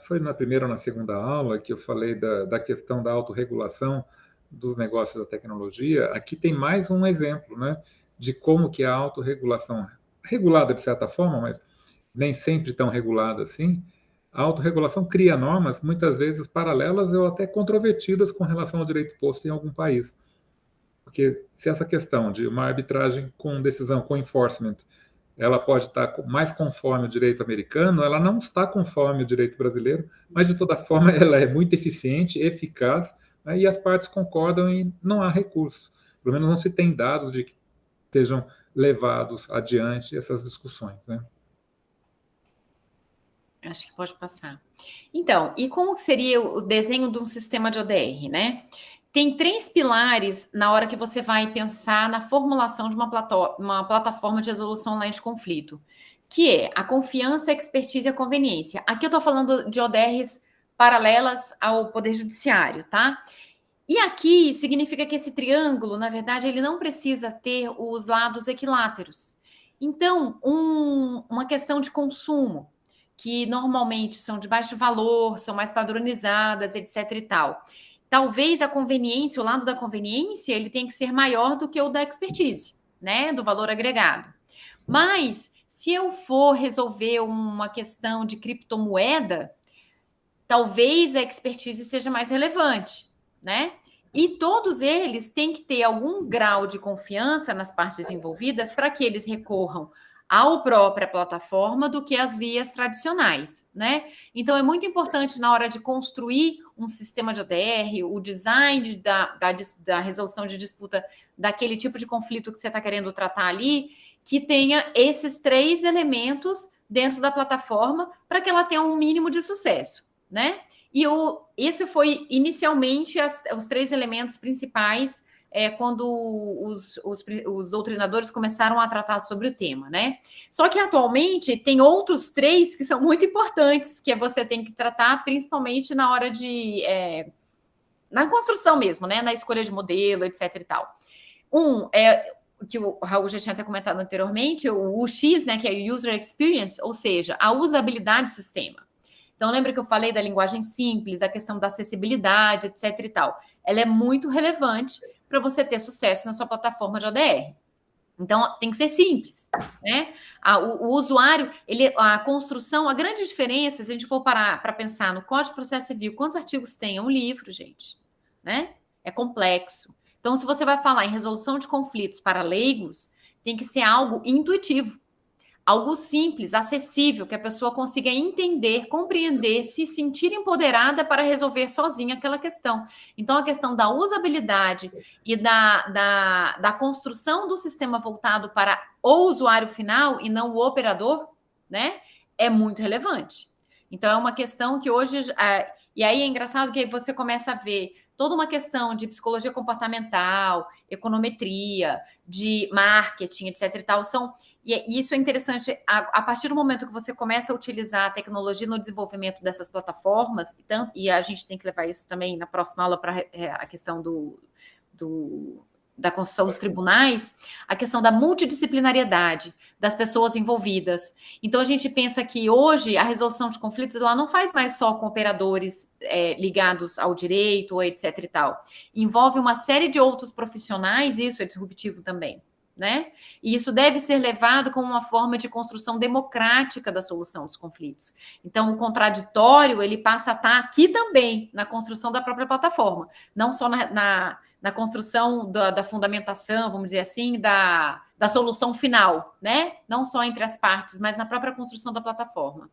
foi na primeira ou na segunda aula que eu falei da questão da autorregulação dos negócios da tecnologia. Aqui tem mais um exemplo, né? De como que a autorregulação, regulada de certa forma, mas nem sempre tão regulada assim, a autorregulação cria normas, muitas vezes paralelas ou até controvertidas com relação ao direito posto em algum país. Porque se essa questão de uma arbitragem com decisão, com enforcement, ela pode estar mais conforme o direito americano, ela não está conforme o direito brasileiro, mas de toda forma ela é muito eficiente, eficaz, né, e as partes concordam e não há recursos. Pelo menos não se tem dados de que estejam levados adiante essas discussões, né? Acho que pode passar. Então, e como que seria o desenho de um sistema de ODR, né? Tem 3 pilares na hora que você vai pensar na formulação de uma plataforma de resolução online de conflito, que é a confiança, a expertise e a conveniência. Aqui eu estou falando de ODRs paralelas ao Poder Judiciário, tá? E aqui significa que esse triângulo, na verdade, ele não precisa ter os lados equiláteros. Então, uma questão de consumo, que normalmente são de baixo valor, são mais padronizadas, etc e tal. Talvez a conveniência, o lado da conveniência, ele tem que ser maior do que o da expertise, né? Do valor agregado. Mas, se eu for resolver uma questão de criptomoeda, talvez a expertise seja mais relevante, né? E todos eles têm que ter algum grau de confiança nas partes envolvidas para que eles recorram à própria plataforma do que as vias tradicionais, né? Então, é muito importante na hora de construir um sistema de ODR, o design da resolução de disputa daquele tipo de conflito que você está querendo tratar ali, que tenha esses 3 elementos dentro da plataforma para que ela tenha um mínimo de sucesso, né? E esse foi inicialmente os 3 elementos principais quando os doutrinadores começaram a tratar sobre o tema, né? Só que atualmente tem outros 3 que são muito importantes, que você tem que tratar principalmente na hora na construção mesmo, né? Na escolha de modelo, etc e tal. Que o Raul já tinha até comentado anteriormente, o UX, né? Que é o User Experience, ou seja, a usabilidade do sistema. Então, lembra que eu falei da linguagem simples, a questão da acessibilidade, etc e tal. Ela é muito relevante para você ter sucesso na sua plataforma de ODR. Então, tem que ser simples, né? O usuário, a construção, a grande diferença, se a gente for parar para pensar no Código de Processo Civil, quantos artigos tem? É um livro, gente, né? É complexo. Então, se você vai falar em resolução de conflitos para leigos, tem que ser algo intuitivo. Algo simples, acessível, que a pessoa consiga entender, compreender, se sentir empoderada para resolver sozinha aquela questão. Então, a questão da usabilidade e da construção do sistema voltado para o usuário final e não o operador, né, é muito relevante. Então, é uma questão que hoje... E aí é engraçado que você começa a ver toda uma questão de psicologia comportamental, econometria, de marketing, etc. e tal, e isso é interessante, a partir do momento que você começa a utilizar a tecnologia no desenvolvimento dessas plataformas, e a gente tem que levar isso também na próxima aula para a questão da construção dos tribunais, a questão da multidisciplinariedade das pessoas envolvidas. Então, a gente pensa que hoje a resolução de conflitos ela não faz mais só com operadores ligados ao direito, etc. e tal. Envolve uma série de outros profissionais, e isso é disruptivo também, né? E isso deve ser levado como uma forma de construção democrática da solução dos conflitos. Então, o contraditório, ele passa a estar aqui também, na construção da própria plataforma, não só na na construção da fundamentação, vamos dizer assim, da solução final, né? Não só entre as partes, mas na própria construção da plataforma.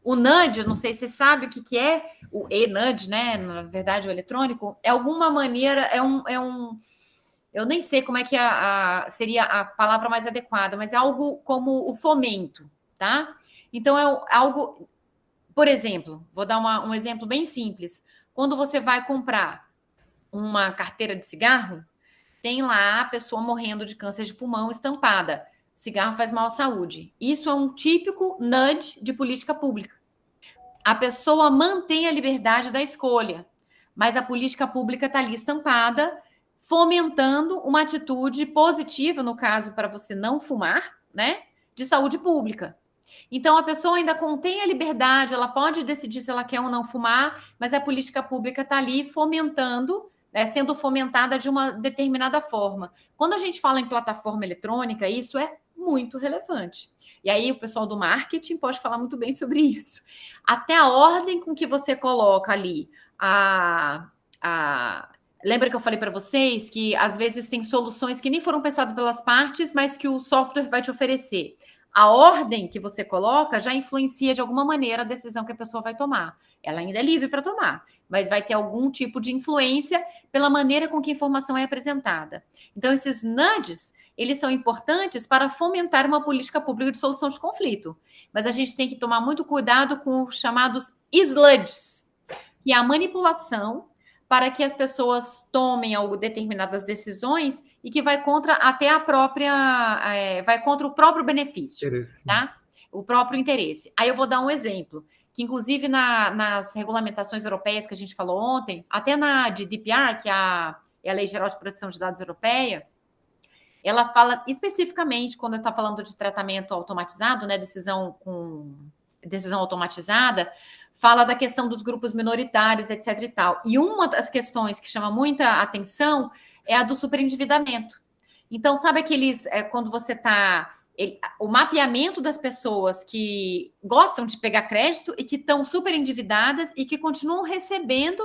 O nudge, não sei se você sabe o que é, o e-nudge, né? Na verdade, o eletrônico, é alguma maneira, eu nem sei como é que seria a palavra mais adequada, mas é algo como o fomento, tá? Então, é algo, por exemplo, vou dar um exemplo bem simples. Quando você vai comprar uma carteira de cigarro, tem lá a pessoa morrendo de câncer de pulmão estampada. Cigarro faz mal à saúde. Isso é um típico nudge de política pública. A pessoa mantém a liberdade da escolha, mas a política pública está ali estampada, fomentando uma atitude positiva, no caso, para você não fumar, né? De saúde pública. Então, a pessoa ainda contém a liberdade, ela pode decidir se ela quer ou não fumar, mas a política pública está ali fomentando, sendo fomentada de uma determinada forma. Quando a gente fala em plataforma eletrônica, isso é muito relevante. E aí o pessoal do marketing pode falar muito bem sobre isso. Até a ordem com que você coloca ali Lembra que eu falei para vocês que às vezes tem soluções que nem foram pensadas pelas partes, mas que o software vai te oferecer. A ordem que você coloca já influencia de alguma maneira a decisão que a pessoa vai tomar. Ela ainda é livre para tomar, mas vai ter algum tipo de influência pela maneira com que a informação é apresentada. Então, esses nudges, eles são importantes para fomentar uma política pública de solução de conflito. Mas a gente tem que tomar muito cuidado com os chamados sludges, que é a manipulação para que as pessoas tomem determinadas decisões e que vai contra até vai contra o próprio benefício, tá? O próprio interesse. Aí eu vou dar um exemplo, que inclusive nas regulamentações europeias que a gente falou ontem, até na GDPR, que é a Lei Geral de Proteção de Dados Europeia, ela fala especificamente, quando está falando de tratamento automatizado, né, decisão automatizada, fala da questão dos grupos minoritários, etc. e tal. E uma das questões que chama muita atenção é a do superendividamento. Então, sabe aqueles, quando você está... O mapeamento das pessoas que gostam de pegar crédito e que estão super endividadas e que continuam recebendo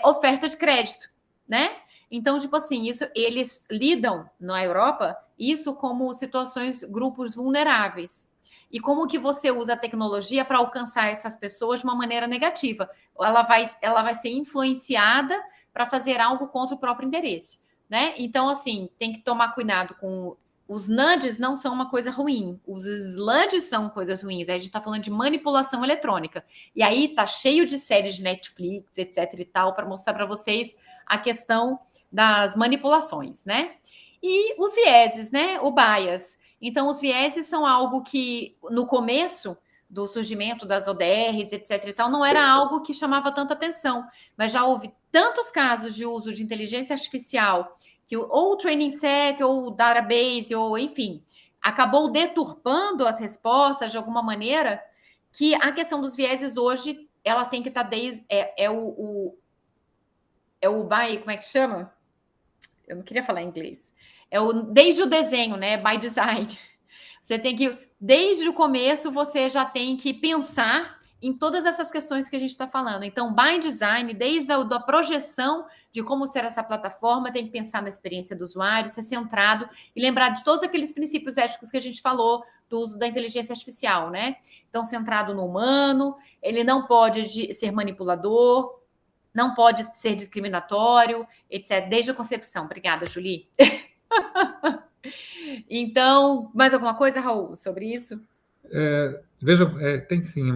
oferta de crédito, né? Então, tipo assim, eles lidam na Europa isso como situações, grupos vulneráveis. E como que você usa a tecnologia para alcançar essas pessoas de uma maneira negativa? Ela vai ser influenciada para fazer algo contra o próprio interesse, né? Então, assim, tem que tomar cuidado com... Os nudges não são uma coisa ruim. Os sludges são coisas ruins. Aí a gente está falando de manipulação eletrônica. E aí tá cheio de séries de Netflix, etc. e tal, para mostrar para vocês a questão das manipulações, né? E os vieses, né? O bias. Então, os vieses são algo que, no começo do surgimento das ODRs, etc. e tal, não era algo que chamava tanta atenção, mas já houve tantos casos de uso de inteligência artificial que ou o training set, ou o database, ou enfim, acabou deturpando as respostas de alguma maneira, que a questão dos vieses hoje, ela tem que estar desde... o by... Como é que chama? Eu não queria falar em inglês. Desde o desenho, né? By design. Você tem que, desde o começo, você já tem que pensar em todas essas questões que a gente está falando. Então, by design, desde a projeção de como será essa plataforma, tem que pensar na experiência do usuário, ser centrado e lembrar de todos aqueles princípios éticos que a gente falou do uso da inteligência artificial, né? Então, centrado no humano, ele não pode ser manipulador, não pode ser discriminatório, etc. Desde a concepção. Obrigada, Julie. Então, mais alguma coisa, Raul, sobre isso? Veja, tem sim,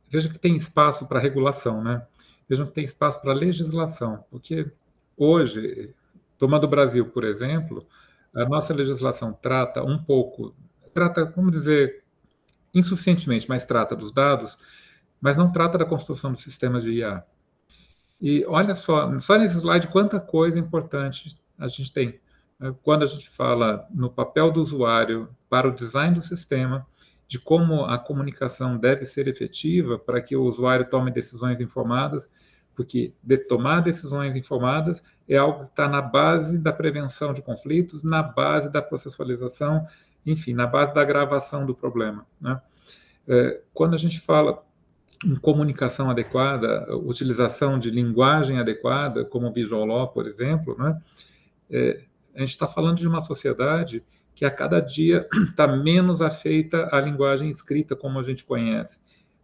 veja que tem espaço para regulação, né? Vejam que tem espaço para legislação, porque hoje, tomando o Brasil, por exemplo, a nossa legislação trata, vamos dizer, insuficientemente, mas trata dos dados, mas não trata da construção dos sistemas de IA. E olha só nesse slide quanta coisa importante a gente tem. Quando a gente fala no papel do usuário para o design do sistema, de como a comunicação deve ser efetiva para que o usuário tome decisões informadas, porque tomar decisões informadas é algo que está na base da prevenção de conflitos, na base da processualização, enfim, na base da agravação do problema, né? Quando a gente fala em comunicação adequada, utilização de linguagem adequada, como o Visual Law, por exemplo, né? A gente está falando de uma sociedade que a cada dia está menos afeita à linguagem escrita como a gente conhece,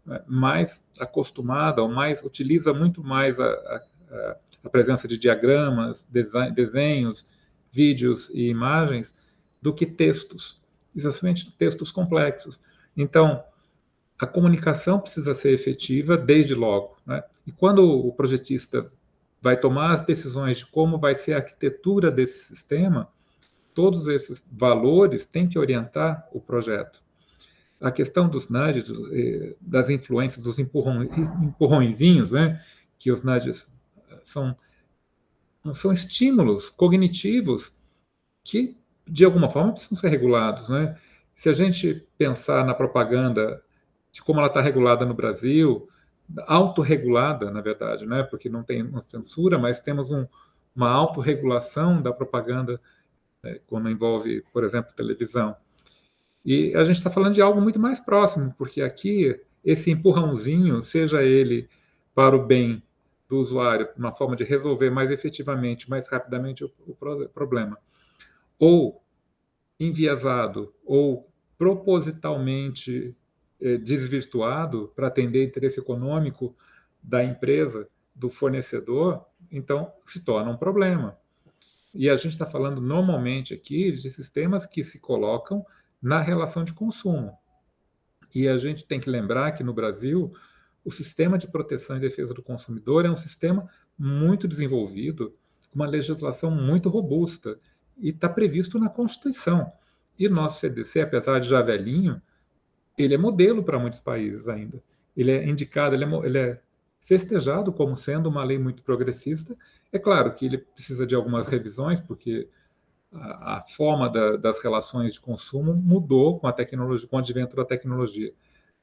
né? Mais acostumada, ou mais utiliza muito mais a presença de diagramas, desenhos, vídeos e imagens do que textos, especialmente textos complexos. Então, a comunicação precisa ser efetiva desde logo, né? E quando o projetista vai tomar as decisões de como vai ser a arquitetura desse sistema, todos esses valores têm que orientar o projeto. A questão dos nudges, das influências, dos empurrõezinhos, né? Que os nudges são estímulos cognitivos que, de alguma forma, precisam ser regulados, né? Se a gente pensar na propaganda de como ela está regulada no Brasil, autorregulada, na verdade, né? Porque não tem uma censura, mas temos uma autorregulação da propaganda, quando envolve, por exemplo, televisão. E a gente está falando de algo muito mais próximo, porque aqui, esse empurrãozinho, seja ele para o bem do usuário, uma forma de resolver mais efetivamente, mais rapidamente o problema, ou enviesado, ou propositalmente desvirtuado para atender interesse econômico da empresa, do fornecedor, então se torna um problema. E a gente está falando normalmente aqui de sistemas que se colocam na relação de consumo. E a gente tem que lembrar que no Brasil o sistema de proteção e defesa do consumidor é um sistema muito desenvolvido, com uma legislação muito robusta, e está previsto na Constituição. E o nosso CDC, apesar de já velhinho, ele é modelo para muitos países ainda. Ele é indicado, ele é festejado como sendo uma lei muito progressista. É claro que ele precisa de algumas revisões, porque a forma das relações de consumo mudou com a tecnologia, com o advento da tecnologia.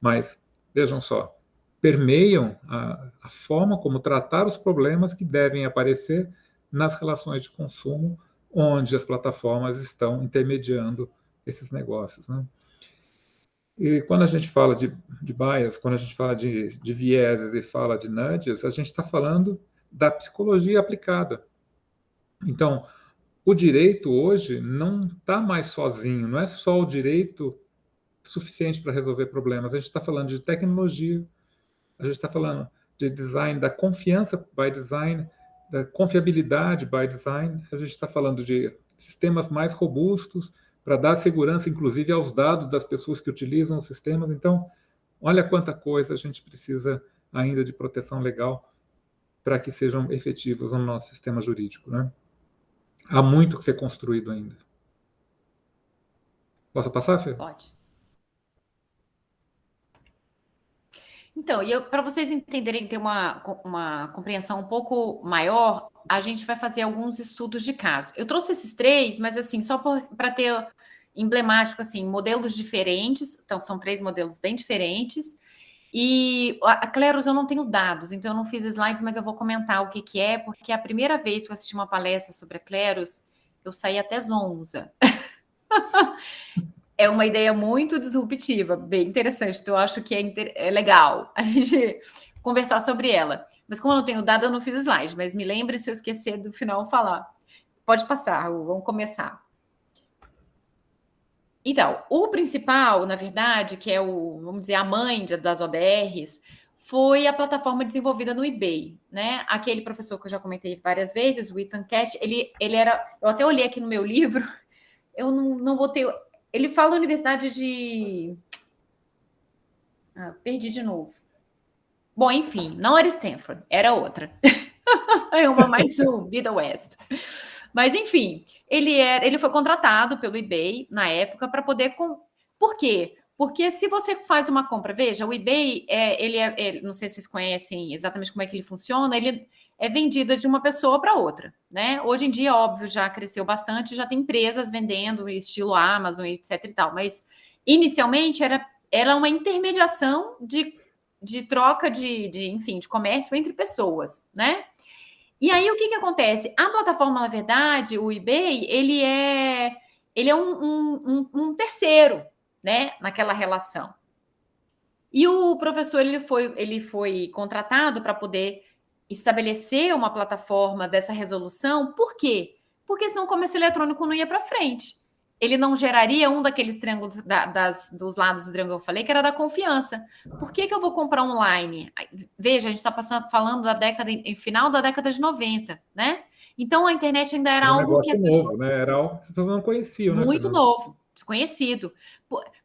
Mas, vejam só, permeiam a forma como tratar os problemas que devem aparecer nas relações de consumo, onde as plataformas estão intermediando esses negócios, né? E quando a gente fala de bias, quando a gente fala de vieses e fala de nudges, a gente está falando da psicologia aplicada. Então, o direito hoje não está mais sozinho, não é só o direito suficiente para resolver problemas. A gente está falando de tecnologia, a gente está falando de design, da confiança by design, da confiabilidade by design, a gente está falando de sistemas mais robustos, para dar segurança, inclusive, aos dados das pessoas que utilizam os sistemas. Então, olha quanta coisa a gente precisa ainda de proteção legal para que sejam efetivos no nosso sistema jurídico, né? Há muito que ser construído ainda. Posso passar, Fê? Pode. Então, para vocês entenderem, ter uma compreensão um pouco maior, a gente vai fazer alguns estudos de caso. Eu trouxe esses 3, mas assim, só para ter emblemático, assim, modelos diferentes. Então, são 3 modelos bem diferentes. E a Cleros eu não tenho dados, então eu não fiz slides, mas eu vou comentar o que é, porque a primeira vez que eu assisti uma palestra sobre a Cleros, eu saí até zonza. É uma ideia muito disruptiva, bem interessante. Então, eu acho que é legal a gente conversar sobre ela. Mas como eu não tenho dado, eu não fiz slide. Mas me lembre se eu esquecer do final falar. Pode passar, Raul, vamos começar. Então, o principal, na verdade, que é vamos dizer, a mãe das ODRs, foi a plataforma desenvolvida no eBay, né? Aquele professor que eu já comentei várias vezes, o Ethan Cash, ele era... Eu até olhei aqui no meu livro, eu não botei... Ele fala da Universidade de... perdi de novo. Bom, enfim, não era Stanford, era outra. É uma mais no Middle West. Mas, enfim, ele foi contratado pelo eBay, na época, para poder... Por quê? Porque se você faz uma compra... Veja, o eBay, não sei se vocês conhecem exatamente como é que ele funciona, ele é vendido de uma pessoa para outra, né? Hoje em dia, óbvio, já cresceu bastante, já tem empresas vendendo, estilo Amazon, etc e tal. Mas, inicialmente, era uma intermediação de troca enfim, de comércio entre pessoas, né? E aí, o que acontece? A plataforma, na verdade, o eBay, ele é um terceiro, né, naquela relação. E o professor ele foi contratado para poder estabelecer uma plataforma dessa resolução. Por quê? Porque senão o comércio eletrônico não ia para frente. Ele não geraria um daqueles triângulos dos lados do triângulo que eu falei, que era da confiança. Por que eu vou comprar online? Veja, a gente está falando da final da década de 90, né? Então a internet ainda era algo que as pessoas... novo, né? Era algo que as pessoas não conheciam, né? Muito novo, desconhecido.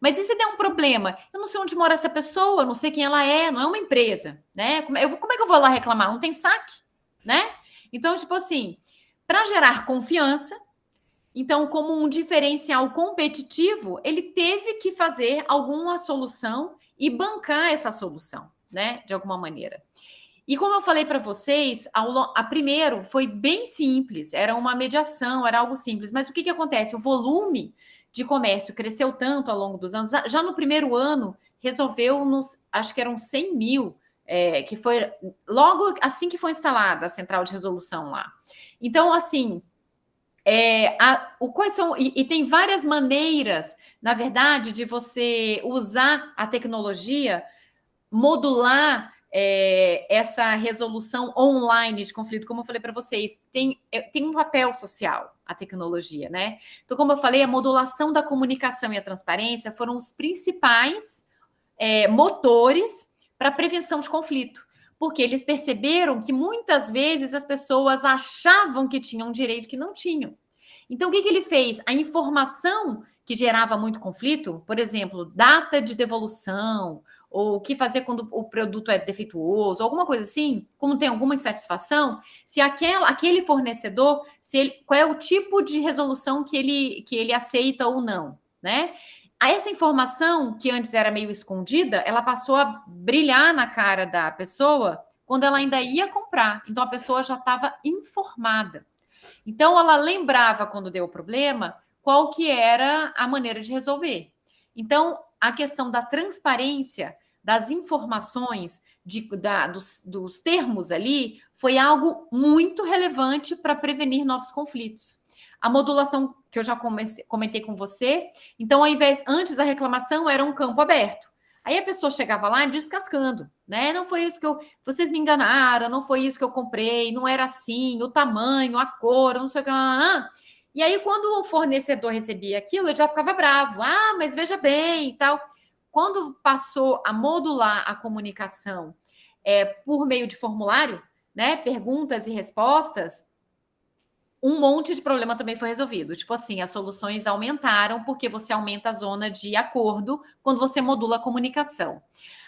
Mas e se der um problema? Eu não sei onde mora essa pessoa, não sei quem ela é, não é uma empresa, né? Como é que eu vou lá reclamar? Não tem saque, né? Então, tipo assim, para gerar confiança, então, como um diferencial competitivo, ele teve que fazer alguma solução e bancar essa solução, né? De alguma maneira. E como eu falei para vocês, a primeiro foi bem simples, era uma mediação, era algo simples. Mas o que acontece? O volume de comércio cresceu tanto ao longo dos anos. Já no primeiro ano, resolveu, acho que eram 100 mil, que foi logo assim que foi instalada a central de resolução lá. Então, assim, quais são, e tem várias maneiras, na verdade, de você usar a tecnologia, modular essa resolução online de conflito. Como eu falei para vocês, tem um papel social a tecnologia, né? Então, como eu falei, a modulação da comunicação e a transparência foram os principais motores para a prevenção de conflito, porque eles perceberam que muitas vezes as pessoas achavam que tinham um direito que não tinham. Então, o que ele fez? A informação que gerava muito conflito, por exemplo, data de devolução, ou o que fazer quando o produto é defeituoso, alguma coisa assim, como tem alguma insatisfação, se aquele fornecedor, qual é o tipo de resolução que ele aceita ou não, né? Essa informação, que antes era meio escondida, ela passou a brilhar na cara da pessoa quando ela ainda ia comprar. Então, a pessoa já estava informada. Então, ela lembrava, quando deu o problema, qual que era a maneira de resolver. Então, a questão da transparência, das informações, dos termos ali, foi algo muito relevante para prevenir novos conflitos. A modulação, que eu já comentei com você, então, antes a reclamação era um campo aberto. Aí a pessoa chegava lá descascando, né? Não foi isso vocês me enganaram, não foi isso que eu comprei, não era assim, o tamanho, a cor, não sei o que. E aí, quando o fornecedor recebia aquilo, ele já ficava bravo. Ah, mas veja bem e tal. Quando passou a modular a comunicação por meio de formulário, né? Perguntas e respostas, um monte de problema também foi resolvido. Tipo assim, as soluções aumentaram porque você aumenta a zona de acordo quando você modula a comunicação.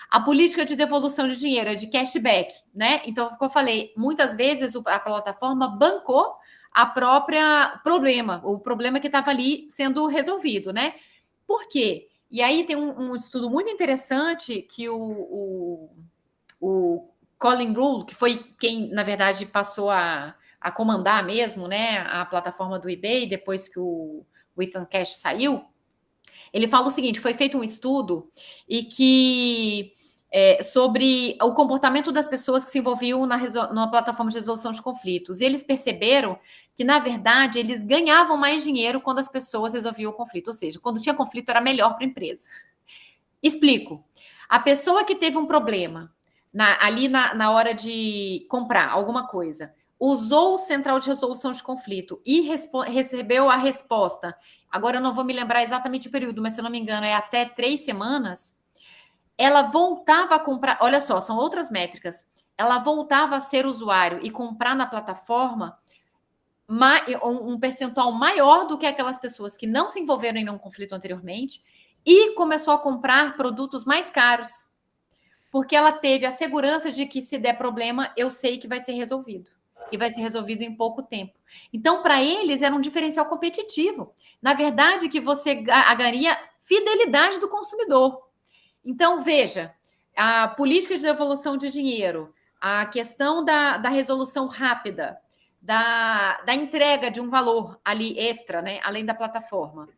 A política de devolução de dinheiro é de cashback, né? Então, como eu falei, muitas vezes a plataforma bancou a própria o problema que estava ali sendo resolvido, né? Por quê? E aí tem um estudo muito interessante que o Colin Rule, que foi quem, na verdade, passou a comandar mesmo, né, a plataforma do eBay, depois que o Ethan Cash saiu, ele fala o seguinte: foi feito um estudo e que sobre o comportamento das pessoas que se envolviam na plataforma de resolução de conflitos. E eles perceberam que, na verdade, eles ganhavam mais dinheiro quando as pessoas resolviam o conflito. Ou seja, quando tinha conflito, era melhor para a empresa. Explico. A pessoa que teve um problema ali na hora de comprar alguma coisa, usou o central de resolução de conflito e recebeu a resposta. Agora eu não vou me lembrar exatamente o período, mas se eu não me engano é até 3 semanas. Ela voltava a comprar, olha só, são outras métricas. Ela voltava a ser usuário e comprar na plataforma um percentual maior do que aquelas pessoas que não se envolveram em nenhum conflito anteriormente e começou a comprar produtos mais caros, porque ela teve a segurança de que, se der problema, eu sei que vai ser resolvido. E vai ser resolvido em pouco tempo. Então, para eles, era um diferencial competitivo. Na verdade, que você ganharia fidelidade do consumidor. Então, veja, a política de devolução de dinheiro, a questão da resolução rápida, da entrega de um valor ali extra, né, além da plataforma.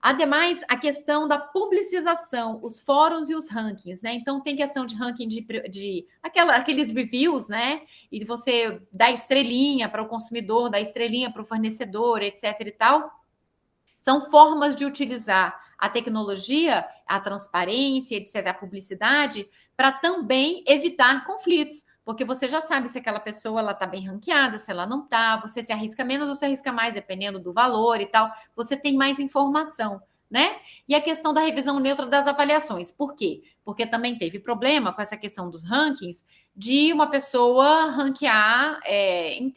Ademais, a questão da publicização, os fóruns e os rankings, né? Então, tem questão de ranking de aqueles reviews, né? E você dá estrelinha para o consumidor, dá estrelinha para o fornecedor, etc. e tal. São formas de utilizar a tecnologia, a transparência, etc., a publicidade, para também evitar conflitos, porque você já sabe se aquela pessoa está bem ranqueada, se ela não está, você se arrisca menos ou se arrisca mais, dependendo do valor e tal, você tem mais informação, né? E a questão da revisão neutra das avaliações. Por quê? Porque também teve problema com essa questão dos rankings, de uma pessoa ranquear,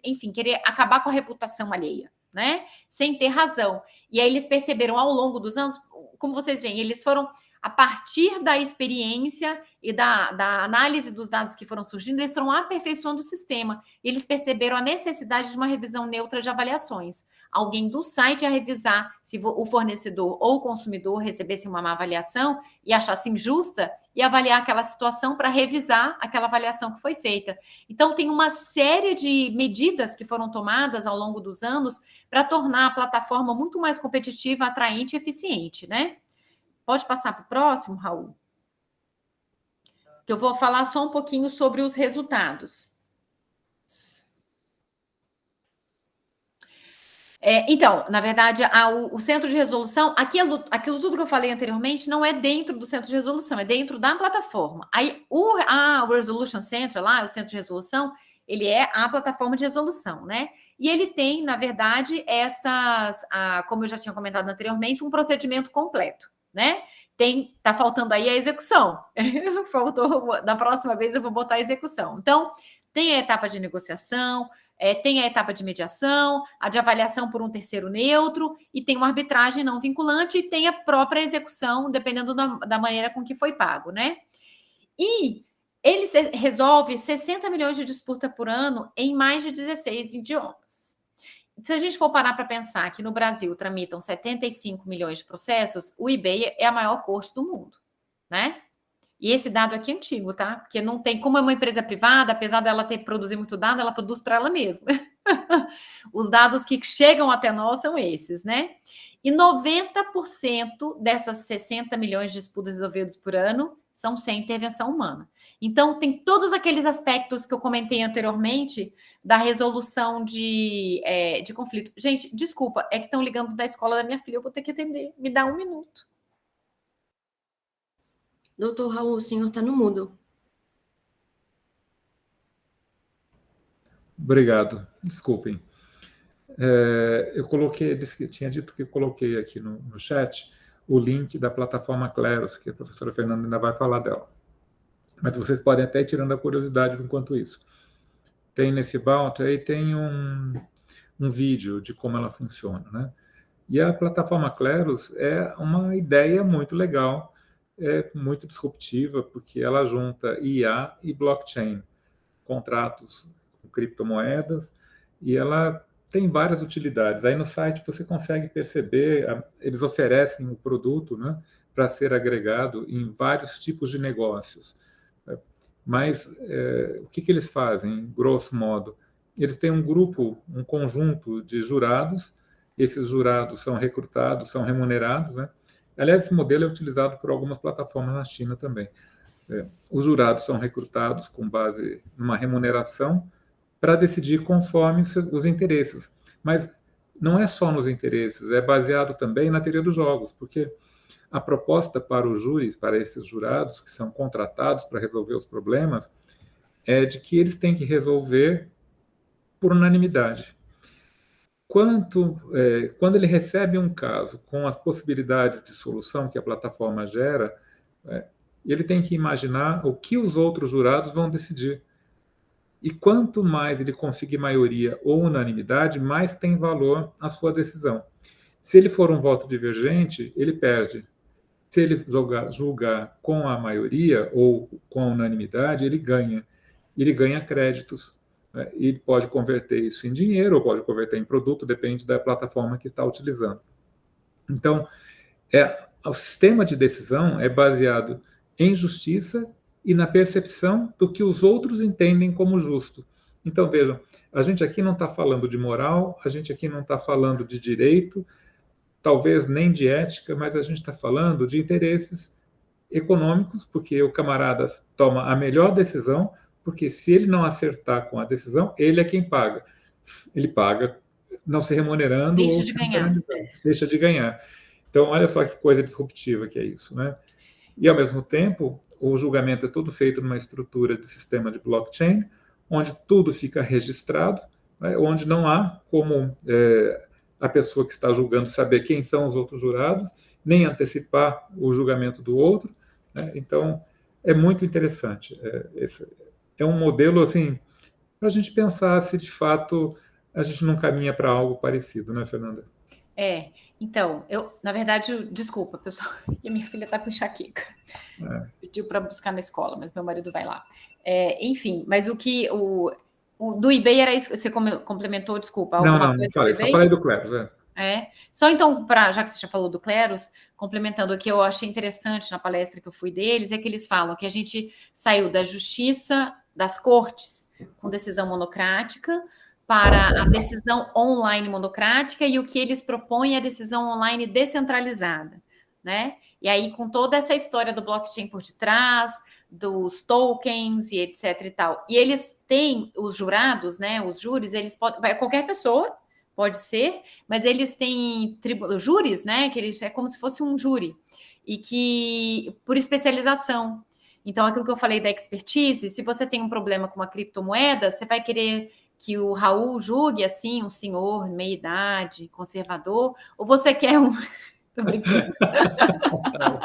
enfim, querer acabar com a reputação alheia, né? Sem ter razão. E aí eles perceberam ao longo dos anos, como vocês veem, eles foram, a partir da experiência e da análise dos dados que foram surgindo, eles foram aperfeiçoando o sistema. Eles perceberam a necessidade de uma revisão neutra de avaliações. Alguém do site a revisar se o fornecedor ou o consumidor recebesse uma má avaliação e achasse injusta e avaliar aquela situação para revisar aquela avaliação que foi feita. Então, tem uma série de medidas que foram tomadas ao longo dos anos para tornar a plataforma muito mais competitiva, atraente e eficiente, né? Pode passar para o próximo, Raul? Que eu vou falar só um pouquinho sobre os resultados. Então, na verdade, o centro de resolução, aquilo tudo que eu falei anteriormente não é dentro do centro de resolução, é dentro da plataforma. Aí, o Resolution Center, lá, o centro de resolução, ele é a plataforma de resolução, né? E ele tem, na verdade, como eu já tinha comentado anteriormente, um procedimento completo, né? Tá faltando aí a execução. Faltou, da próxima vez eu vou botar a execução. Então, tem a etapa de negociação, tem a etapa de mediação, a de avaliação por um terceiro neutro, e tem uma arbitragem não vinculante, e tem a própria execução, dependendo da maneira com que foi pago, né? E ele resolve 60 milhões de disputa por ano em mais de 16 idiomas. Se a gente for parar para pensar que no Brasil tramitam 75 milhões de processos, o eBay é a maior corte do mundo, né? E esse dado aqui é antigo, tá? Porque não tem, como é uma empresa privada, apesar dela produzir muito dado, ela produz para ela mesma. Os dados que chegam até nós são esses, né? E 90% dessas 60 milhões de disputas resolvidas por ano são sem intervenção humana. Então, tem todos aqueles aspectos que eu comentei anteriormente da resolução de conflito. Gente, desculpa, é que estão ligando da escola da minha filha, eu vou ter que atender. Me dá um minuto. Doutor Raul, o senhor está no mudo. Obrigado, desculpem. Eu tinha dito que eu coloquei aqui no chat o link da plataforma Kleros, que a professora Fernanda ainda vai falar dela. Mas vocês podem até ir tirando a curiosidade enquanto isso. Tem nesse About, aí tem um vídeo de como ela funciona, né? E a plataforma Kleros é uma ideia muito legal, muito disruptiva, porque ela junta IA e blockchain, contratos com criptomoedas, e ela tem várias utilidades. Aí no site você consegue perceber, eles oferecem o produto, né, para ser agregado em vários tipos de negócios. Mas o que eles fazem, grosso modo? Eles têm um conjunto de jurados, esses jurados são recrutados, são remunerados, né? Aliás, esse modelo é utilizado por algumas plataformas na China também. Os jurados são recrutados com base numa remuneração para decidir conforme os interesses. Mas não é só nos interesses, é baseado também na teoria dos jogos, porque a proposta para os júris, para esses jurados que são contratados para resolver os problemas, é de que eles têm que resolver por unanimidade. Quando ele recebe um caso com as possibilidades de solução que a plataforma gera, ele tem que imaginar o que os outros jurados vão decidir. E quanto mais ele conseguir maioria ou unanimidade, mais tem valor a sua decisão. Se ele for um voto divergente, ele perde. Se ele julgar com a maioria ou com a unanimidade, ele ganha. Ele ganha créditos. Ele pode converter isso em dinheiro ou pode converter em produto, depende da plataforma que está utilizando. Então, o sistema de decisão é baseado em justiça e na percepção do que os outros entendem como justo. Então, vejam, a gente aqui não está falando de moral, a gente aqui não está falando de direito, talvez nem de ética, mas a gente está falando de interesses econômicos, porque o camarada toma a melhor decisão, porque se ele não acertar com a decisão, ele é quem paga. Ele paga não se remunerando. Deixa de ganhar. Deixa de ganhar. Então, olha só que coisa disruptiva que é isso, né? E, ao mesmo tempo, o julgamento é todo feito numa estrutura de sistema de blockchain, onde tudo fica registrado, né? Onde não há como a pessoa que está julgando saber quem são os outros jurados, nem antecipar o julgamento do outro, né? Então, é muito interessante. Esse é um modelo, assim, para a gente pensar se, de fato, a gente não caminha para algo parecido, né, Fernanda? Então, na verdade, desculpa, pessoal, que minha filha está com enxaqueca. Pediu para buscar na escola, mas meu marido vai lá. Enfim, mas o do eBay era isso, você complementou, desculpa, alguma coisa Não falei, do eBay? só falei do Cleros, Só então, já que você já falou do Cleros, complementando o que eu achei interessante na palestra que eu fui deles, é que eles falam que a gente saiu da justiça, das cortes, com decisão monocrática, para a decisão online monocrática, e o que eles propõem é a decisão online descentralizada, né? E aí, com toda essa história do blockchain por detrás, dos tokens e etc e tal. E eles têm, os jurados, né, os júris, eles podem, qualquer pessoa pode ser, mas eles têm júris, né, que eles, é como se fosse um júri, e que, por especialização. Então, aquilo que eu falei da expertise, se você tem um problema com uma criptomoeda, você vai querer que o Raul julgue, assim, um senhor, meia-idade, conservador, ou você quer um... Tô brincando.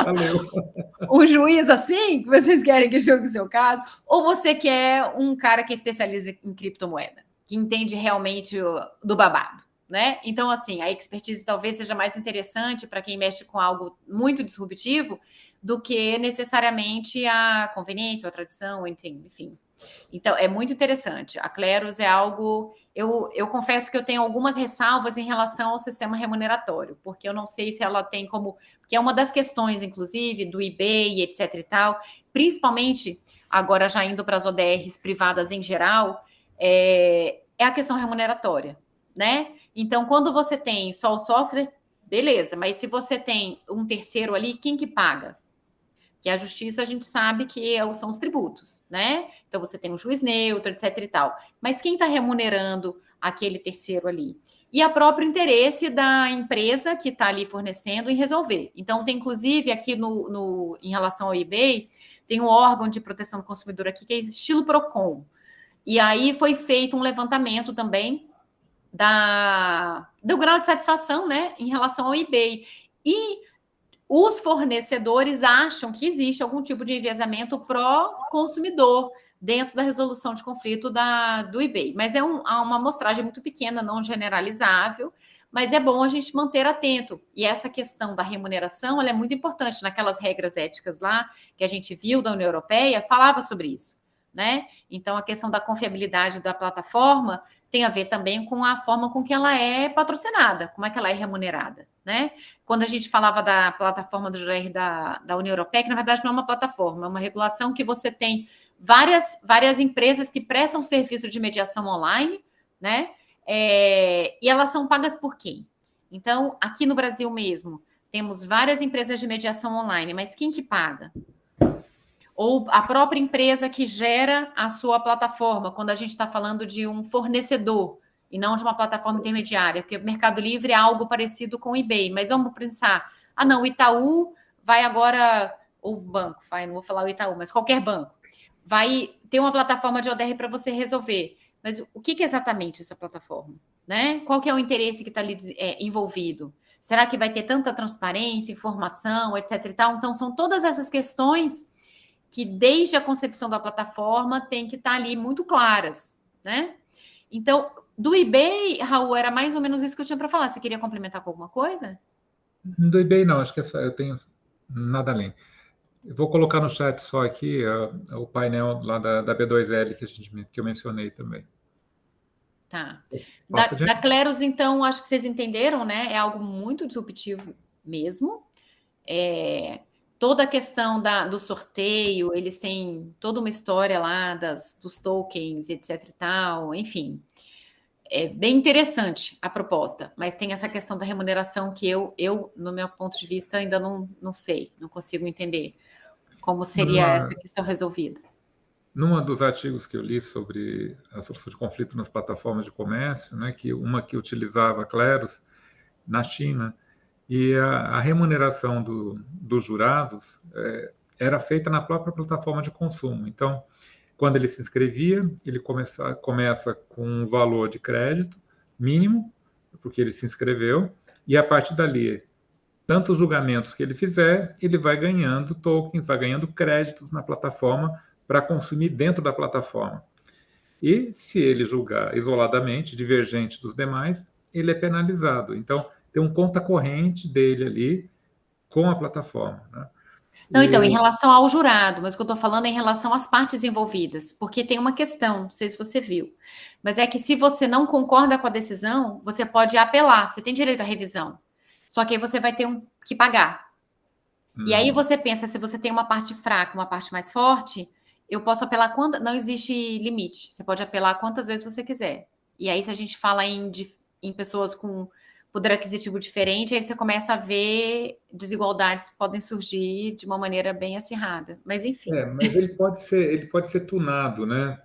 Valeu. Um juiz assim, que vocês querem que julgue o seu caso, ou você quer um cara que especializa em criptomoeda, que entende realmente do babado, né? Então, assim, a expertise talvez seja mais interessante para quem mexe com algo muito disruptivo do que necessariamente a conveniência ou a tradição, enfim. Então, é muito interessante. A Cleros é algo... Eu confesso que eu tenho algumas ressalvas em relação ao sistema remuneratório, porque eu não sei se ela tem como... Porque é uma das questões, inclusive, do eBay, etc e tal, principalmente, agora já indo para as ODRs privadas em geral, é a questão remuneratória, né? Então, quando você tem só o software, beleza, mas se você tem um terceiro ali, quem que paga? Que a justiça a gente sabe que são os tributos, né? Então você tem um juiz neutro, etc e tal. Mas quem está remunerando aquele terceiro ali? E a próprio interesse da empresa que está ali fornecendo em resolver. Então tem inclusive aqui em relação ao eBay, tem um órgão de proteção do consumidor aqui que é estilo Procon. E aí foi feito um levantamento também do grau de satisfação, né, em relação ao eBay. E os fornecedores acham que existe algum tipo de enviesamento pró-consumidor dentro da resolução de conflito do eBay. Mas é uma amostragem muito pequena, não generalizável, mas é bom a gente manter atento. E essa questão da remuneração, ela é muito importante. Naquelas regras éticas lá, que a gente viu da União Europeia, falava sobre isso, né? Então, a questão da confiabilidade da plataforma tem a ver também com a forma com que ela é patrocinada, como é que ela é remunerada, né? Quando a gente falava da plataforma do GR da União Europeia, que na verdade não é uma plataforma, é uma regulação que você tem várias empresas que prestam serviço de mediação online, né? E elas são pagas por quem? Então, aqui no Brasil mesmo, temos várias empresas de mediação online, mas quem que paga? Ou a própria empresa que gera a sua plataforma, quando a gente está falando de um fornecedor e não de uma plataforma intermediária, porque o Mercado Livre é algo parecido com o eBay, mas vamos pensar, não, o Itaú vai agora, ou banco, não vou falar o Itaú, mas qualquer banco, vai ter uma plataforma de ODR para você resolver. Mas o que é exatamente essa plataforma? Né? Qual que é o interesse que está ali envolvido? Será que vai ter tanta transparência, informação, etc e tal? Então, são todas essas questões que desde a concepção da plataforma tem que estar ali muito claras, né? Então, do eBay, Raul, era mais ou menos isso que eu tinha para falar. Você queria complementar com alguma coisa? Do eBay não, acho que eu tenho nada além. Eu vou colocar no chat só aqui o painel lá da B2L que eu mencionei também. Tá. Da Cleros, então, acho que vocês entenderam, né? É algo muito disruptivo mesmo. Toda a questão do sorteio, eles têm toda uma história lá dos tokens, etc e tal, enfim. É bem interessante a proposta, mas tem essa questão da remuneração que eu no meu ponto de vista, ainda não sei, não consigo entender como seria essa questão resolvida. Num dos artigos que eu li sobre a solução de conflito nas plataformas de comércio, né, uma que utilizava Cleros na China, E a remuneração dos jurados era feita na própria plataforma de consumo. Então, quando ele se inscrevia, ele começa com um valor de crédito mínimo, porque ele se inscreveu, e a partir dali, tantos julgamentos que ele fizer, ele vai ganhando tokens, vai ganhando créditos na plataforma para consumir dentro da plataforma. E se ele julgar isoladamente, divergente dos demais, ele é penalizado. Então, tem um conta corrente dele ali com a plataforma, né? Não, então, em relação ao jurado, mas o que eu estou falando é em relação às partes envolvidas, porque tem uma questão, não sei se você viu, mas é que se você não concorda com a decisão, você pode apelar, você tem direito à revisão, só que aí você vai ter que pagar. E aí você pensa, se você tem uma parte fraca, uma parte mais forte, eu posso apelar quando... Não existe limite, você pode apelar quantas vezes você quiser. E aí, se a gente fala em pessoas com poder aquisitivo diferente, aí você começa a ver desigualdades que podem surgir de uma maneira bem acirrada. Mas, enfim. Mas ele pode ser tunado, né,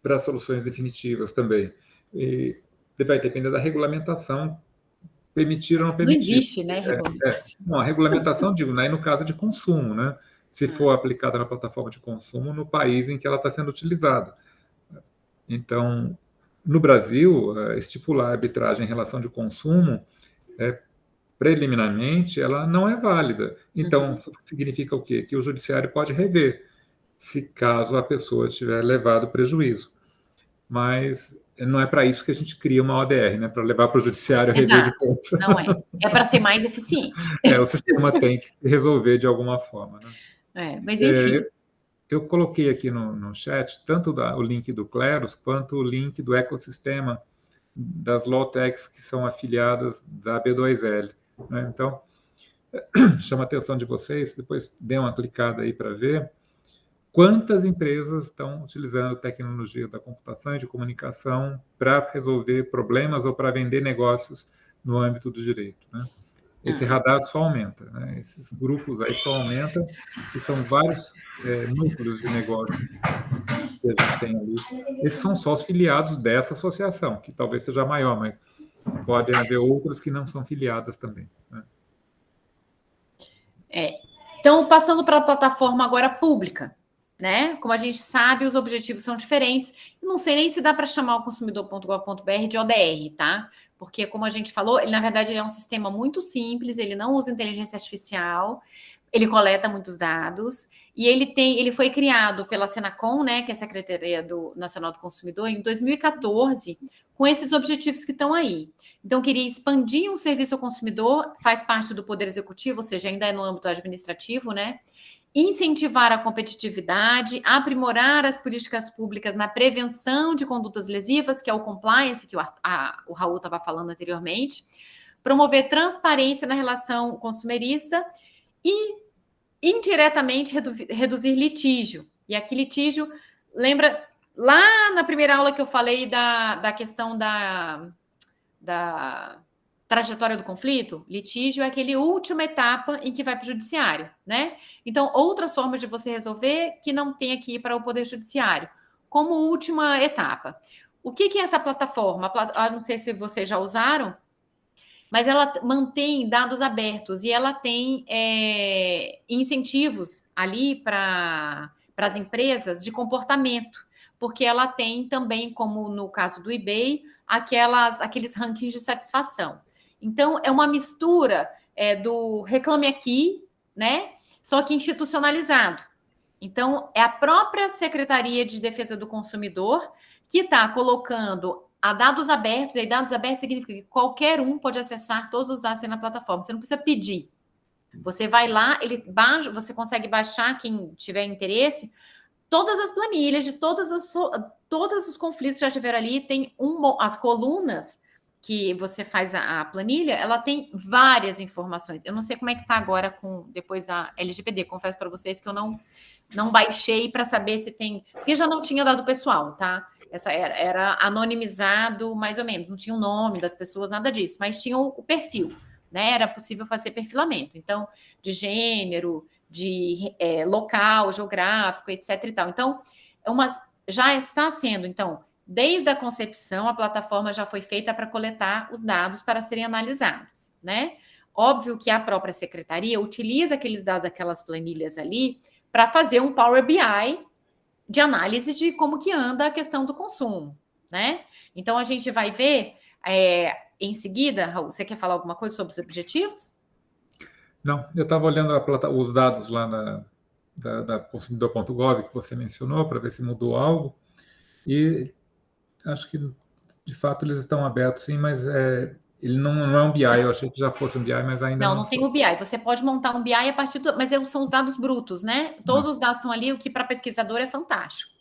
para soluções definitivas também. E vai depender da regulamentação, permitir ou não permitir. Não existe, né, regulamentação. Não, a regulamentação, digo, né, no caso de consumo, né, se for aplicada na plataforma de consumo no país em que ela está sendo utilizada. Então, no Brasil, estipular a arbitragem em relação de consumo, preliminarmente, ela não é válida. Então, isso significa o quê? Que o judiciário pode rever, se caso a pessoa tiver levado prejuízo. Mas não é para isso que a gente cria uma ODR, né? Para levar para o judiciário a rever depois. Não é. É para ser mais eficiente. O sistema tem que se resolver de alguma forma, né? Mas enfim. Eu coloquei aqui no chat tanto o link do Cleros quanto o link do ecossistema das Lawtechs que são afiliadas da B2L, né? Então, chama a atenção de vocês, depois dê uma clicada aí para ver quantas empresas estão utilizando tecnologia da computação e de comunicação para resolver problemas ou para vender negócios no âmbito do direito, né? Esse radar só aumenta, né? Esses grupos aí só aumentam, e são vários núcleos de negócio que a gente tem ali. Esses são só os filiados dessa associação, que talvez seja maior, mas podem haver outras que não são filiadas também, né? Então, passando para a plataforma agora pública, né? Como a gente sabe, os objetivos são diferentes. Eu não sei nem se dá para chamar o consumidor.gov.br de ODR, tá? Porque, como a gente falou, ele, na verdade, ele é um sistema muito simples, ele não usa inteligência artificial, ele coleta muitos dados, e ele foi criado pela Senacom, né, que é a Secretaria Nacional do Consumidor, em 2014, com esses objetivos que estão aí. Então, queria expandir um serviço ao consumidor, faz parte do Poder Executivo, ou seja, ainda é no âmbito administrativo, né? Incentivar a competitividade, aprimorar as políticas públicas na prevenção de condutas lesivas, que é o compliance, que o Raul estava falando anteriormente, promover transparência na relação consumerista e, indiretamente, reduzir litígio. E aqui litígio, lembra, lá na primeira aula que eu falei da questão da trajetória do conflito, litígio é aquela última etapa em que vai para o judiciário, né? Então, outras formas de você resolver que não tem aqui para o Poder Judiciário, como última etapa. O que é essa plataforma? Não sei se vocês já usaram, mas ela mantém dados abertos e ela tem incentivos ali para as empresas de comportamento, porque ela tem também, como no caso do eBay, aqueles rankings de satisfação. Então, é uma mistura do Reclame Aqui, né? Só que institucionalizado. Então, é a própria Secretaria de Defesa do Consumidor que está colocando a dados abertos, e aí dados abertos significa que qualquer um pode acessar todos os dados na plataforma, você não precisa pedir. Você vai lá, você consegue baixar, quem tiver interesse, todas as planilhas de todos os conflitos que já tiveram ali, tem as colunas que você faz a planilha, ela tem várias informações. Eu não sei como é que está agora depois da LGPD, confesso para vocês que eu não baixei para saber se tem, porque já não tinha dado pessoal, tá? Essa era anonimizado, mais ou menos, não tinha o nome das pessoas, nada disso, mas tinha o perfil, né? Era possível fazer perfilamento, então, de gênero, de local, geográfico, etc. e tal. Então, já está sendo, então, desde a concepção, a plataforma já foi feita para coletar os dados para serem analisados, né? Óbvio que a própria secretaria utiliza aqueles dados, aquelas planilhas ali, para fazer um Power BI de análise de como que anda a questão do consumo, né? Então, a gente vai ver em seguida. Raul, você quer falar alguma coisa sobre os objetivos? Não, eu estava olhando os dados lá da consumidor.gov que você mencionou, para ver se mudou algo, e acho que, de fato, eles estão abertos, sim, mas ele não é um BI, eu achei que já fosse um BI, mas ainda não Não tem o BI. Você pode montar um BI a partir do... Mas são os dados brutos, né? Todos os dados estão ali, o que para pesquisador é fantástico.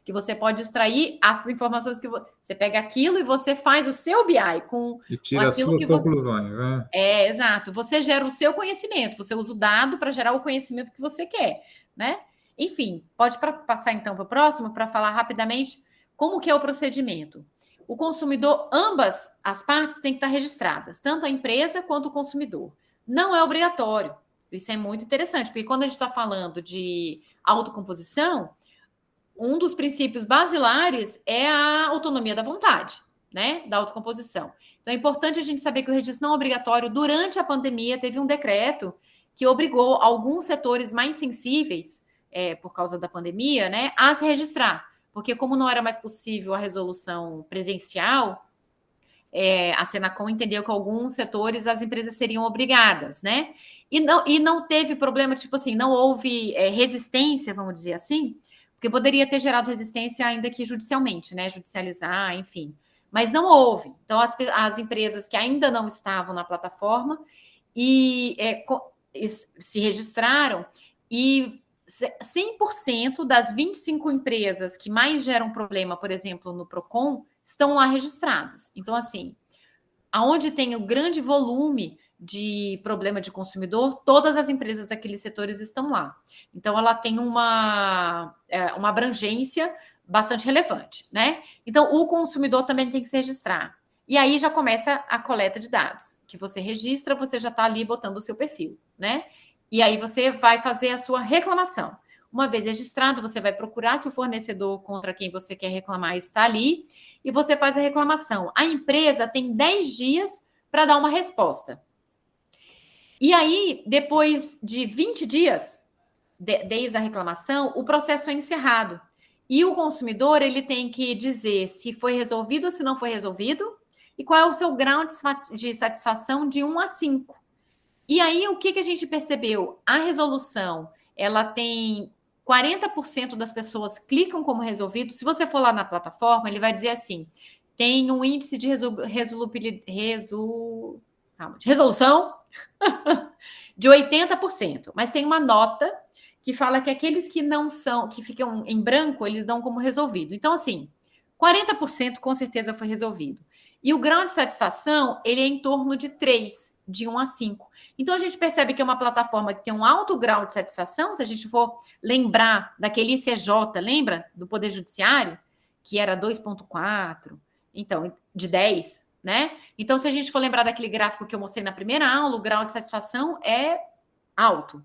Que você pode extrair as informações que você pega aquilo e você faz o seu BI com e tira as suas conclusões, né? Exato. Você gera o seu conhecimento, você usa o dado para gerar o conhecimento que você quer, né? Enfim, pode passar então para o próximo para falar rapidamente como que é o procedimento. O consumidor, ambas as partes têm que estar registradas, tanto a empresa quanto o consumidor. Não é obrigatório. Isso é muito interessante, porque quando a gente está falando de autocomposição, um dos princípios basilares é a autonomia da vontade, né? Da autocomposição. Então, é importante a gente saber que o registro não é obrigatório. Durante a pandemia, teve um decreto que obrigou alguns setores mais sensíveis, por causa da pandemia, né, a se registrar. Porque como não era mais possível a resolução presencial, a Senacom entendeu que alguns setores as empresas seriam obrigadas, né? E não teve problema, tipo assim, não houve resistência, vamos dizer assim, porque poderia ter gerado resistência ainda que judicialmente, né? Judicializar, enfim. Mas não houve. Então, as empresas que ainda não estavam na plataforma se registraram e 100% das 25 empresas que mais geram problema, por exemplo, no Procon, estão lá registradas. Então, assim, aonde tem o grande volume de problema de consumidor, todas as empresas daqueles setores estão lá. Então, ela tem uma abrangência bastante relevante, né? Então, o consumidor também tem que se registrar. E aí já começa a coleta de dados, que você registra, você já está ali botando o seu perfil, né? E aí você vai fazer a sua reclamação. Uma vez registrado, você vai procurar se o fornecedor contra quem você quer reclamar está ali, e você faz a reclamação. A empresa tem 10 dias para dar uma resposta. E aí, depois de 20 dias, desde a reclamação, o processo é encerrado. E o consumidor, ele tem que dizer se foi resolvido ou se não foi resolvido, e qual é o seu grau de satisfação de 1 a 5. E aí, o que a gente percebeu? A resolução, ela tem 40% das pessoas clicam como resolvido. Se você for lá na plataforma, ele vai dizer assim, tem um índice de resolução de 80%, mas tem uma nota que fala que aqueles que não são, que ficam em branco, eles dão como resolvido. Então, assim, 40% com certeza foi resolvido. E o grau de satisfação, ele é em torno de 3, de 1 a 5. Então, a gente percebe que é uma plataforma que tem um alto grau de satisfação. Se a gente for lembrar daquele ICJ, lembra? Do Poder Judiciário, que era 2,4, então, de 10, né? Então, se a gente for lembrar daquele gráfico que eu mostrei na primeira aula, o grau de satisfação é alto.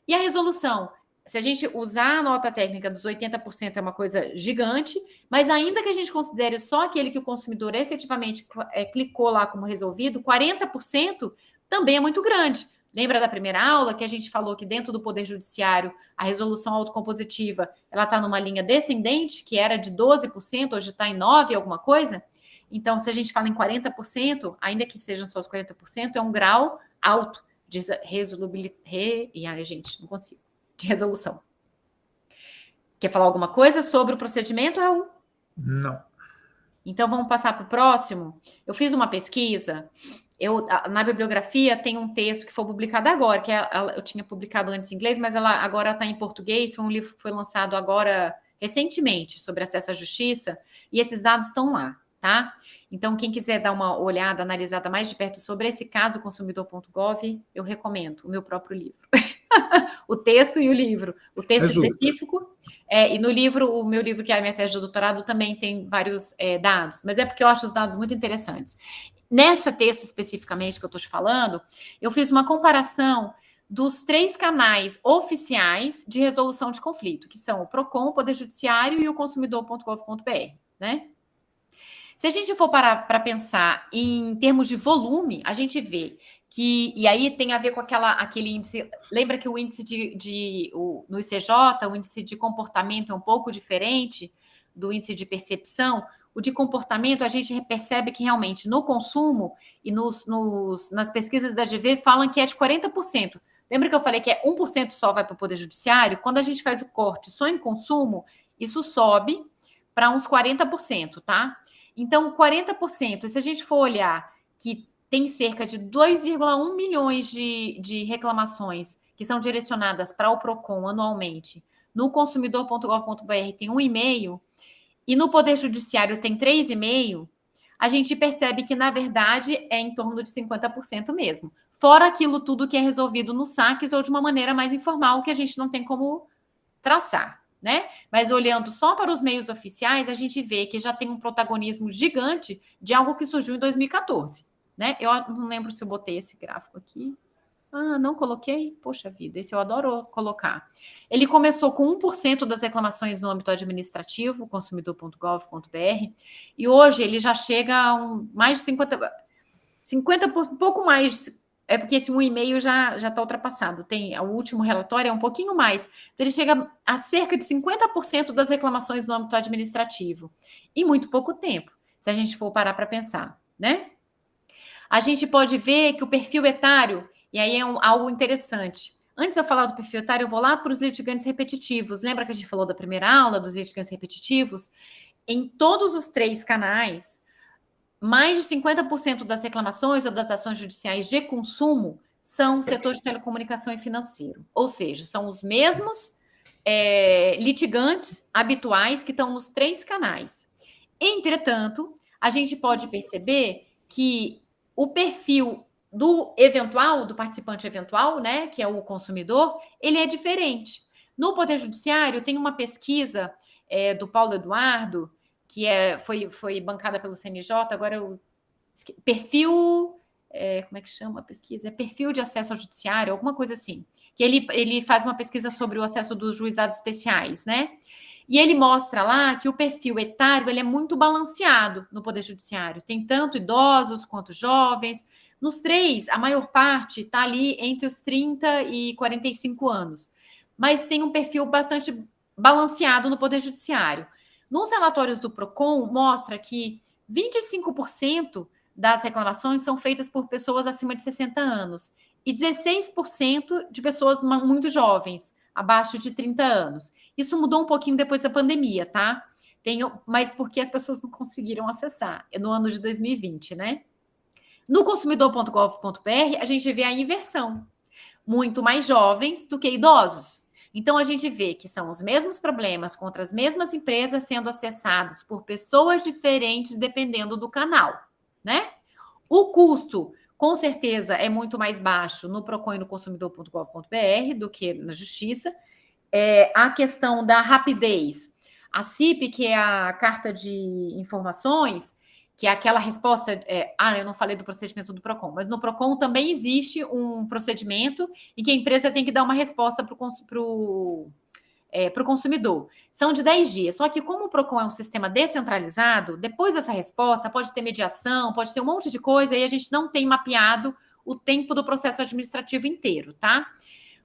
E a resolução? Se a gente usar a nota técnica dos 80% é uma coisa gigante, mas ainda que a gente considere só aquele que o consumidor efetivamente clicou lá como resolvido, 40% também é muito grande. Lembra da primeira aula que a gente falou que dentro do Poder Judiciário a resolução autocompositiva ela está numa linha descendente, que era de 12%, hoje está em 9% alguma coisa? Então, se a gente fala em 40%, ainda que sejam só os 40%, é um grau alto de resolubilidade. E aí, gente, não consigo. De resolução. Quer falar alguma coisa sobre o procedimento, Raul? Não. Então, vamos passar para o próximo. Eu fiz uma pesquisa, na bibliografia tem um texto que foi publicado agora, que eu tinha publicado antes em inglês, mas ela agora está em português, foi um livro que foi lançado agora, recentemente, sobre acesso à justiça, e esses dados estão lá, tá? Então, quem quiser dar uma olhada, analisada mais de perto sobre esse caso, consumidor.gov, eu recomendo o meu próprio livro. O texto e o livro. O texto específico, e no livro, o meu livro, que é a minha tese de doutorado, também tem vários dados, mas é porque eu acho os dados muito interessantes. Nessa texto especificamente que eu estou te falando, eu fiz uma comparação dos 3 canais oficiais de resolução de conflito, que são o Procon, o Poder Judiciário e o consumidor.gov.br, né? Se a gente for parar para pensar em termos de volume, a gente vê e aí tem a ver com aquele índice. Lembra que o índice no ICJ, o índice de comportamento é um pouco diferente do índice de percepção? O de comportamento, a gente percebe que realmente no consumo e nas pesquisas da GV falam que é de 40%. Lembra que eu falei que 1% só vai para o Poder Judiciário? Quando a gente faz o corte só em consumo, isso sobe para uns 40%, tá? Então, 40%, se a gente for olhar que tem cerca de 2,1 milhões de reclamações que são direcionadas para o PROCON anualmente, no consumidor.gov.br tem 1,5, e no Poder Judiciário tem 3,5, a gente percebe que, na verdade, é em torno de 50% mesmo. Fora aquilo tudo que é resolvido nos saques ou de uma maneira mais informal, que a gente não tem como traçar, né? Mas olhando só para os meios oficiais, a gente vê que já tem um protagonismo gigante de algo que surgiu em 2014, né? Eu não lembro se eu botei esse gráfico aqui. Ah, não coloquei? Poxa vida, esse eu adoro colocar. Ele começou com 1% das reclamações no âmbito administrativo, consumidor.gov.br, e hoje ele já chega a mais de 50 um pouco mais, é porque esse 1,5 já está ultrapassado. O último relatório é um pouquinho mais. Então, ele chega a cerca de 50% das reclamações no âmbito administrativo. Em muito pouco tempo, se a gente for parar para pensar, né? A gente pode ver que o perfil etário, e aí é algo interessante. Antes de eu falar do perfil etário, eu vou lá para os litigantes repetitivos. Lembra que a gente falou da primeira aula dos litigantes repetitivos? Em todos os 3 canais, mais de 50% das reclamações ou das ações judiciais de consumo são setor de telecomunicação e financeiro. Ou seja, são os mesmos litigantes habituais que estão nos 3 canais. Entretanto, a gente pode perceber que o perfil do participante eventual, né, que é o consumidor, ele é diferente. No Poder Judiciário, tem uma pesquisa do Paulo Eduardo, que foi bancada pelo CNJ, agora perfil, como é que chama a pesquisa? É perfil de acesso ao judiciário, alguma coisa assim. Que ele faz uma pesquisa sobre o acesso dos juizados especiais, né? E ele mostra lá que o perfil etário ele é muito balanceado no Poder Judiciário. Tem tanto idosos quanto jovens. Nos 3, a maior parte está ali entre os 30 e 45 anos. Mas tem um perfil bastante balanceado no Poder Judiciário. Nos relatórios do PROCON, mostra que 25% das reclamações são feitas por pessoas acima de 60 anos e 16% de pessoas muito jovens, abaixo de 30 anos. Isso mudou um pouquinho depois da pandemia, tá? Mas porque as pessoas não conseguiram acessar, no ano de 2020, né? No consumidor.gov.br, a gente vê a inversão. Muito mais jovens do que idosos. Então, a gente vê que são os mesmos problemas contra as mesmas empresas sendo acessados por pessoas diferentes dependendo do canal, né? O custo, com certeza, é muito mais baixo no PROCON e no consumidor.gov.br do que na Justiça. A questão da rapidez. A CIP, que é a Carta de Informações, que é aquela resposta... eu não falei do procedimento do PROCON, mas no PROCON também existe um procedimento em que a empresa tem que dar uma resposta para o consumidor. São de 10 dias. Só que como o PROCON é um sistema descentralizado, depois dessa resposta pode ter mediação, pode ter um monte de coisa, e a gente não tem mapeado o tempo do processo administrativo inteiro, tá?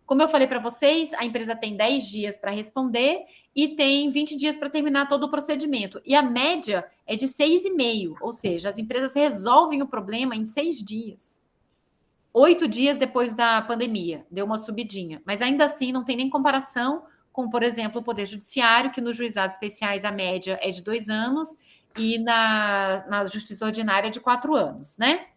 Como eu falei para vocês, a empresa tem 10 dias para responder e tem 20 dias para terminar todo o procedimento. E a média é de 6,5, ou seja, as empresas resolvem o problema em 6 dias. 8 dias depois da pandemia, deu uma subidinha. Mas ainda assim não tem nem comparação com, por exemplo, o Poder Judiciário, que nos juizados especiais a média é de 2 anos e na Justiça Ordinária de 4 anos, né?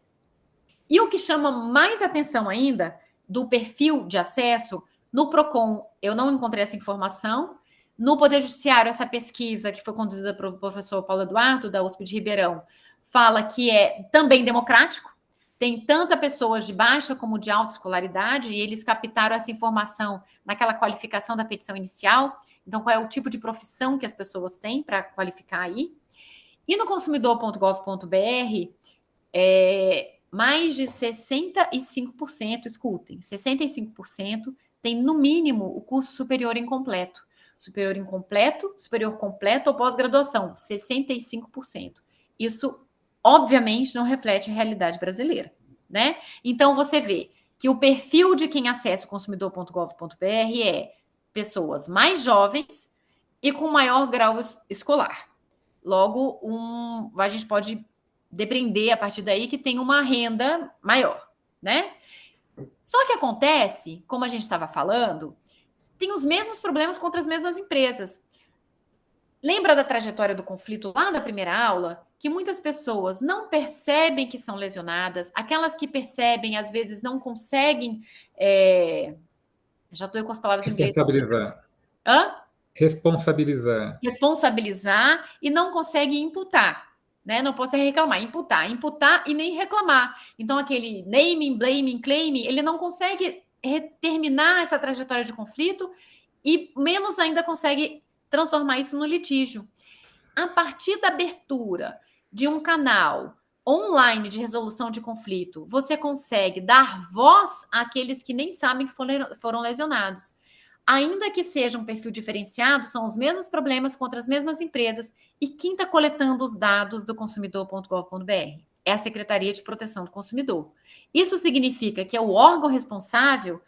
E o que chama mais atenção ainda do perfil de acesso, no PROCON eu não encontrei essa informação, no Poder Judiciário essa pesquisa que foi conduzida pelo professor Paulo Eduardo, da USP de Ribeirão, fala que é também democrático, tem tanta pessoas de baixa como de alta escolaridade, e eles captaram essa informação naquela qualificação da petição inicial, então qual é o tipo de profissão que as pessoas têm para qualificar aí. E no consumidor.gov.br, mais de 65%, escutem, 65% tem no mínimo o curso superior incompleto. Superior incompleto, superior completo ou pós-graduação, 65%. Isso, obviamente, não reflete a realidade brasileira, né? Então, você vê que o perfil de quem acessa o consumidor.gov.br é pessoas mais jovens e com maior grau escolar. Logo, a gente pode depreender a partir daí que tem uma renda maior, né? Só que acontece, como a gente estava falando, tem os mesmos problemas contra as mesmas empresas. Lembra da trajetória do conflito lá na primeira aula? Que muitas pessoas não percebem que são lesionadas, aquelas que percebem, às vezes, não conseguem... Já estou com as palavras em inglês. Responsabilizar. Hã? Responsabilizar e não conseguem imputar, né? Não consegue reclamar, imputar e nem reclamar. Então, aquele naming, blaming, claiming, ele não consegue terminar essa trajetória de conflito e menos ainda consegue transformar isso no litígio. A partir da abertura de um canal online de resolução de conflito, você consegue dar voz àqueles que nem sabem que foram lesionados. Ainda que seja um perfil diferenciado, são os mesmos problemas contra as mesmas empresas. E quem está coletando os dados do consumidor.gov.br? É a Secretaria de Proteção do Consumidor. Isso significa que é o órgão responsável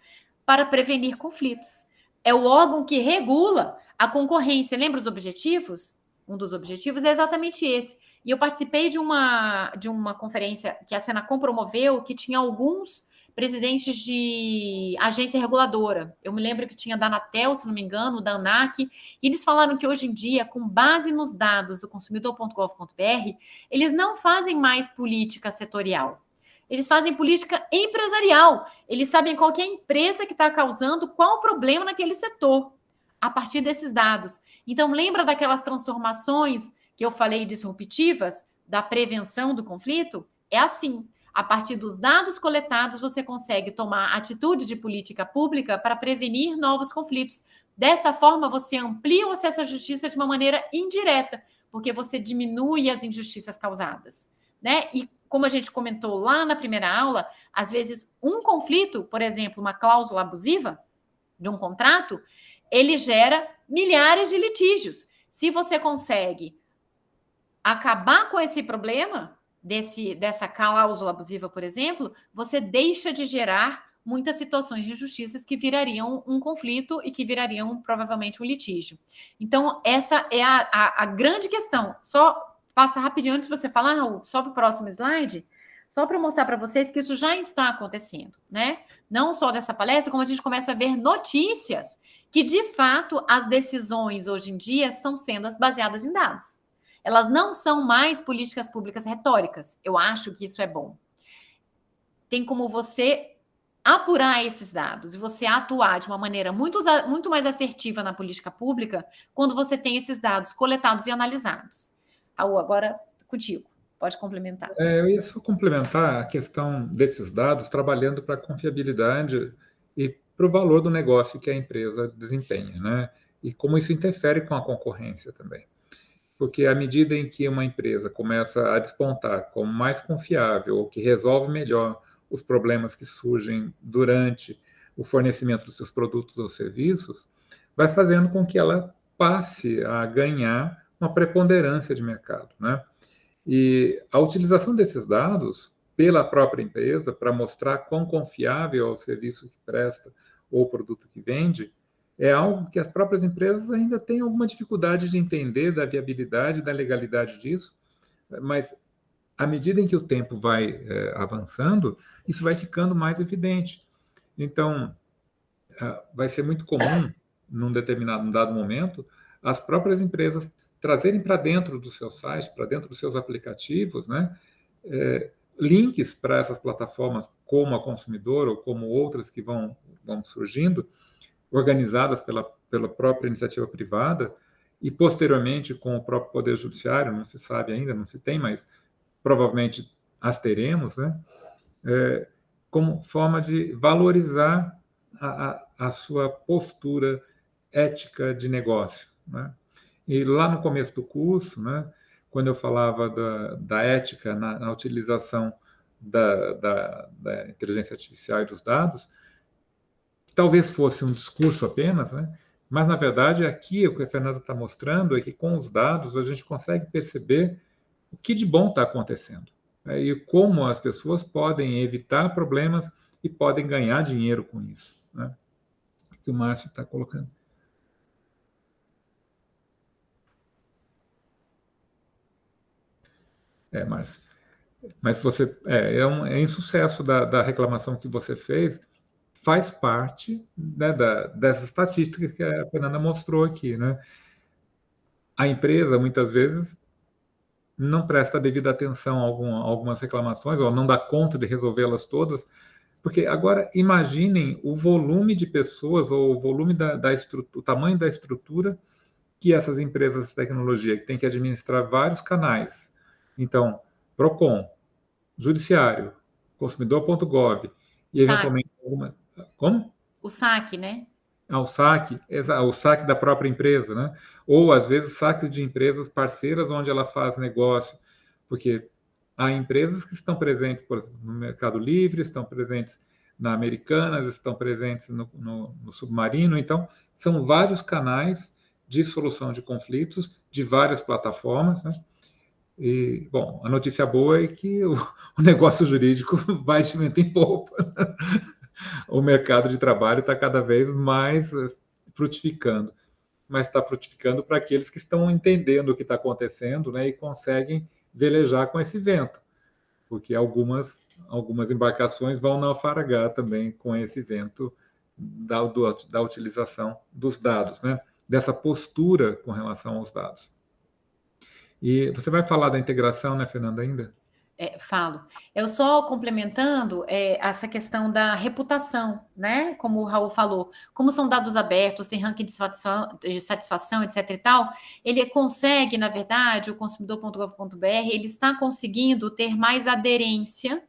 para prevenir conflitos. É o órgão que regula a concorrência. Lembra os objetivos? Um dos objetivos é exatamente esse. E eu participei de uma conferência que a Senacom promoveu, que tinha alguns presidentes de agência reguladora. Eu me lembro que tinha da Anatel, se não me engano, da ANAC, e eles falaram que hoje em dia, com base nos dados do consumidor.gov.br, eles não fazem mais política setorial. Eles fazem política empresarial. Eles sabem qual que é a empresa que está causando qual o problema naquele setor, a partir desses dados. Então, lembra daquelas transformações que eu falei disruptivas, da prevenção do conflito? É assim. A partir dos dados coletados, você consegue tomar atitudes de política pública para prevenir novos conflitos. Dessa forma, você amplia o acesso à justiça de uma maneira indireta, porque você diminui as injustiças causadas, né? E como a gente comentou lá na primeira aula, às vezes um conflito, por exemplo, uma cláusula abusiva de um contrato, ele gera milhares de litígios. Se você consegue acabar com esse problema dessa cláusula abusiva, por exemplo, você deixa de gerar muitas situações de injustiças que virariam um conflito e que virariam provavelmente um litígio. Então, essa é a grande questão. Só passa rapidinho antes de você falar, Raul, só para o próximo slide, só para mostrar para vocês que isso já está acontecendo, né? Não só dessa palestra, como a gente começa a ver notícias que, de fato, as decisões hoje em dia são sendo baseadas em dados. Elas não são mais políticas públicas retóricas. Eu acho que isso é bom. Tem como você apurar esses dados e você atuar de uma maneira muito mais assertiva na política pública quando você tem esses dados coletados e analisados. Raul, agora contigo. Pode complementar. Eu ia só complementar a questão desses dados, trabalhando para a confiabilidade e para o valor do negócio que a empresa desempenha, né? E como isso interfere com a concorrência também. Porque à medida em que uma empresa começa a despontar como mais confiável ou que resolve melhor os problemas que surgem durante o fornecimento dos seus produtos ou serviços, vai fazendo com que ela passe a ganhar uma preponderância de mercado, né? E a utilização desses dados pela própria empresa para mostrar quão confiável é o serviço que presta ou o produto que vende é algo que as próprias empresas ainda têm alguma dificuldade de entender da viabilidade, da legalidade disso, mas à medida em que o tempo vai avançando, isso vai ficando mais evidente. Então, vai ser muito comum, num dado momento, as próprias empresas trazerem para dentro do seu site, para dentro dos seus aplicativos, né, links para essas plataformas, como a Consumidor ou como outras que vão surgindo, organizadas pela própria iniciativa privada e, posteriormente, com o próprio Poder Judiciário, não se sabe ainda, não se tem, mas provavelmente as teremos, né? Como forma de valorizar a sua postura ética de negócio, né? E lá no começo do curso, né, quando eu falava da ética na utilização da inteligência artificial e dos dados, talvez fosse um discurso apenas, né? Mas, na verdade, aqui o que a Fernanda está mostrando é que, com os dados, a gente consegue perceber o que de bom está acontecendo. e como as pessoas podem evitar problemas e podem ganhar dinheiro com isso, né? Que o Márcio está colocando. Márcio. Mas você é insucesso da reclamação que você fez, faz parte, né, dessa estatística que a Fernanda mostrou aqui, né? A empresa, muitas vezes, não presta devida atenção a algumas reclamações, ou não dá conta de resolvê-las todas, porque agora imaginem o volume de pessoas, ou o volume o tamanho da estrutura que essas empresas de tecnologia que têm que administrar vários canais. Então, Procon, Judiciário, Consumidor.gov e eventualmente alguma... Como? O saque, né? O saque da própria empresa, né? Ou, às vezes, saques de empresas parceiras onde ela faz negócio, porque há empresas que estão presentes, por exemplo, no Mercado Livre, estão presentes na Americanas, estão presentes no Submarino, então, são vários canais de solução de conflitos, de várias plataformas, né? E, bom, a notícia boa é que o negócio jurídico vai de vento em popa. O mercado de trabalho está cada vez mais frutificando, mas está frutificando para aqueles que estão entendendo o que está acontecendo, né, e conseguem velejar com esse vento, porque algumas embarcações vão naufragar também com esse vento da utilização dos dados, né, dessa postura com relação aos dados. E você vai falar da integração, né, Fernanda, ainda? Falo. Eu só complementando essa questão da reputação, né? Como o Raul falou, como são dados abertos, tem ranking de satisfação, etc. e tal, ele consegue, na verdade, o consumidor.gov.br, ele está conseguindo ter mais aderência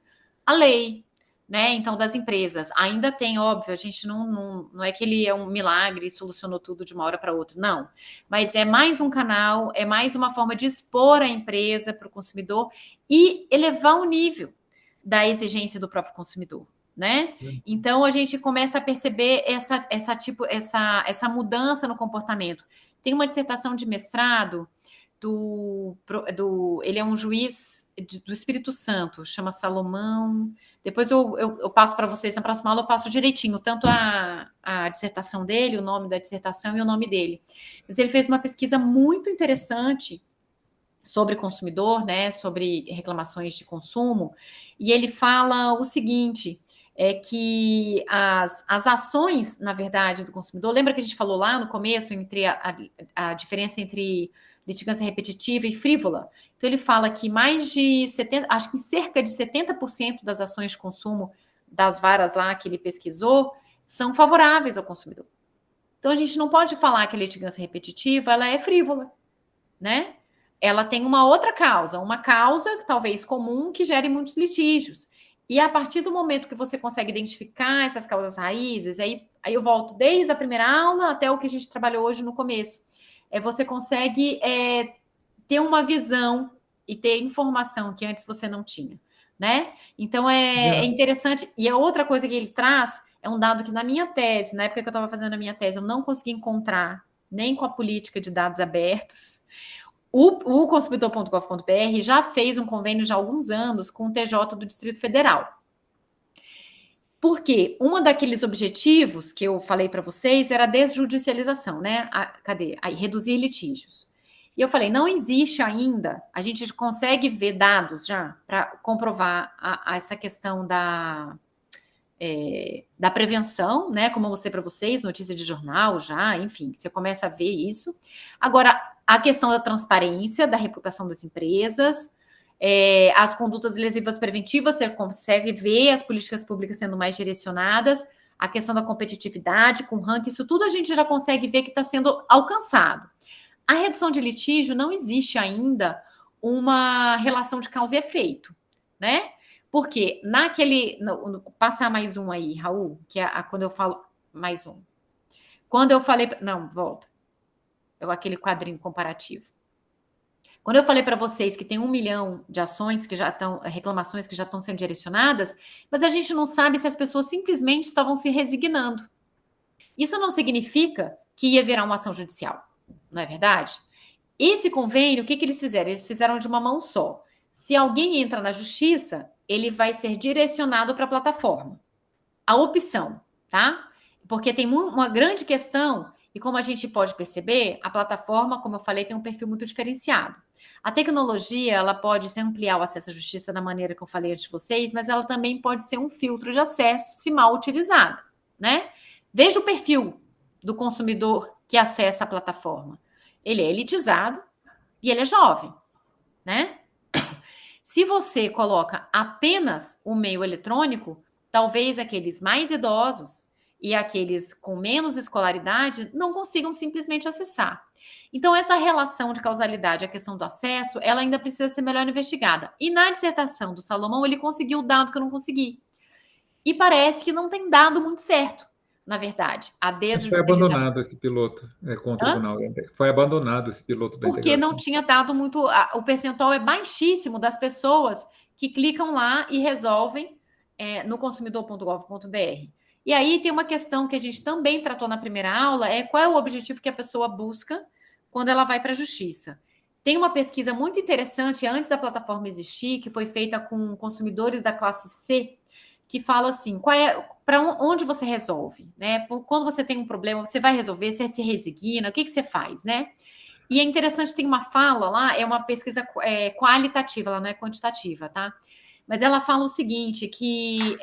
à lei, né? Então, das empresas. Ainda tem, óbvio, a gente não é que ele é um milagre e solucionou tudo de uma hora para outra, não. Mas é mais um canal, é mais uma forma de expor a empresa para o consumidor e elevar o nível da exigência do próprio consumidor, né? Então, a gente começa a perceber essa mudança no comportamento. Tem uma dissertação de mestrado ele é um juiz do Espírito Santo, chama Salomão. Depois eu passo para vocês, na próxima aula eu passo direitinho, tanto a dissertação dele, o nome da dissertação e o nome dele. Mas ele fez uma pesquisa muito interessante sobre consumidor, né, sobre reclamações de consumo, e ele fala o seguinte, que as ações, na verdade, do consumidor, lembra que a gente falou lá no começo, entre a diferença entre litigância repetitiva e frívola? Então, ele fala que acho que cerca de 70% das ações de consumo das varas lá que ele pesquisou são favoráveis ao consumidor. Então, a gente não pode falar que a litigância repetitiva, ela é frívola, né? Ela tem uma outra causa, uma causa talvez comum que gere muitos litígios. E a partir do momento que você consegue identificar essas causas raízes, aí eu volto desde a primeira aula até o que a gente trabalhou hoje no começo. Você consegue ter uma visão e ter informação que antes você não tinha, né? Então, é interessante. E a outra coisa que ele traz é um dado que na minha tese, na época que eu estava fazendo a minha tese, eu não consegui encontrar nem com a política de dados abertos. O consumidor.gov.br já fez um convênio já há alguns anos com o TJ do Distrito Federal. Porque um daqueles objetivos que eu falei para vocês era a desjudicialização, né? Reduzir litígios. E eu falei, não existe ainda, a gente consegue ver dados já para comprovar essa questão da prevenção, né? Como eu mostrei para vocês, notícia de jornal já, enfim, você começa a ver isso. Agora, a questão da transparência, da reputação das empresas, as condutas lesivas preventivas, você consegue ver as políticas públicas sendo mais direcionadas, a questão da competitividade com ranking, isso tudo a gente já consegue ver que está sendo alcançado. A redução de litígio não existe ainda uma relação de causa e efeito, né? Porque passar mais um aí, Raul, que quando eu falo mais um. Quando eu falei... Não, volta. Aquele quadrinho comparativo. Quando eu falei para vocês que tem 1 milhão de ações que já estão, reclamações que já estão sendo direcionadas, mas a gente não sabe se as pessoas simplesmente estavam se resignando. Isso não significa que ia virar uma ação judicial, não é verdade? Esse convênio, o que eles fizeram? Eles fizeram de uma mão só. Se alguém entra na justiça, ele vai ser direcionado para a plataforma. A opção, tá? Porque tem uma grande questão, e como a gente pode perceber, a plataforma, como eu falei, tem um perfil muito diferenciado. A tecnologia, ela pode ampliar o acesso à justiça da maneira que eu falei antes de vocês, mas ela também pode ser um filtro de acesso se mal utilizada, né? Veja o perfil do consumidor que acessa a plataforma. Ele é elitizado e ele é jovem, né? Se você coloca apenas o meio eletrônico, talvez aqueles mais idosos e aqueles com menos escolaridade não consigam simplesmente acessar. Então, essa relação de causalidade, a questão do acesso, ela ainda precisa ser melhor investigada. E na dissertação do Salomão, ele conseguiu o dado que eu não consegui. E parece que não tem dado muito certo, na verdade. A Mas desjudicialização... foi abandonado esse piloto com o tribunal. Foi abandonado esse piloto da Porque integração. não tinha dado muito... O percentual é baixíssimo das pessoas que clicam lá e resolvem no consumidor.gov.br. E aí tem uma questão que a gente também tratou na primeira aula, qual é o objetivo que a pessoa busca quando ela vai para a justiça. Tem uma pesquisa muito interessante, antes da plataforma existir, que foi feita com consumidores da classe C, que fala assim, para onde você resolve, né? Quando você tem um problema, você vai resolver, você se resigna, o que você faz, né? E é interessante, tem uma fala lá, é uma pesquisa qualitativa, ela não é quantitativa, tá? Mas ela fala o seguinte, que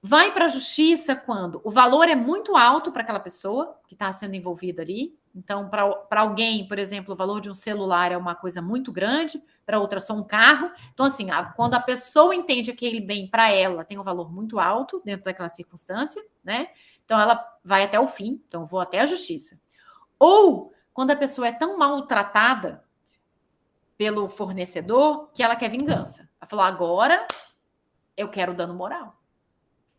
vai para a justiça quando o valor é muito alto para aquela pessoa que está sendo envolvida ali. Então, para alguém, por exemplo, o valor de um celular é uma coisa muito grande, para outra só um carro. Então, assim, quando a pessoa entende aquele bem para ela tem um valor muito alto dentro daquela circunstância, né? Então, ela vai até o fim. Então, vou até a justiça. Ou quando a pessoa é tão maltratada pelo fornecedor que ela quer vingança. Ela falou, agora eu quero dano moral.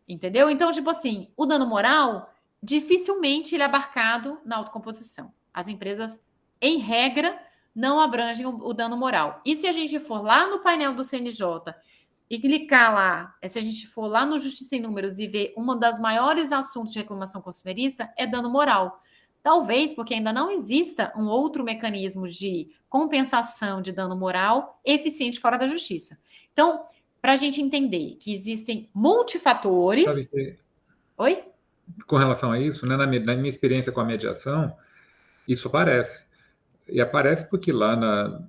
Entendeu? Então, tipo assim, o dano moral, dificilmente ele é abarcado na autocomposição. As empresas, em regra, não abrangem o dano moral. E se a gente for lá no painel do CNJ e clicar lá, se a gente for lá no Justiça em Números e ver um dos maiores assuntos de reclamação consumerista, é dano moral. Talvez porque ainda não exista um outro mecanismo de compensação de dano moral eficiente fora da justiça. Então, para a gente entender que existem multifatores... Oi? Com relação a isso, né, na minha experiência com a mediação, isso aparece. E aparece porque lá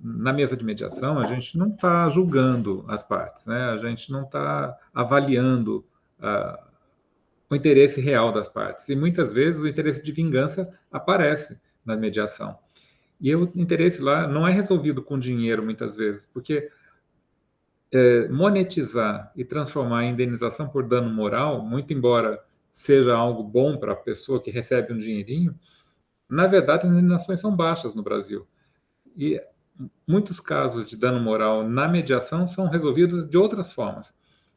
na mesa de mediação a gente não está julgando as partes, né? A gente não está avaliando o interesse real das partes. E muitas vezes o interesse de vingança aparece na mediação. E o interesse lá não é resolvido com dinheiro, muitas vezes, porque monetizar e transformar a indenização por dano moral, muito embora seja algo bom para a pessoa que recebe um dinheirinho, na verdade as indenizações são baixas no Brasil. E muitos casos de dano moral na mediação são resolvidos de outras formas,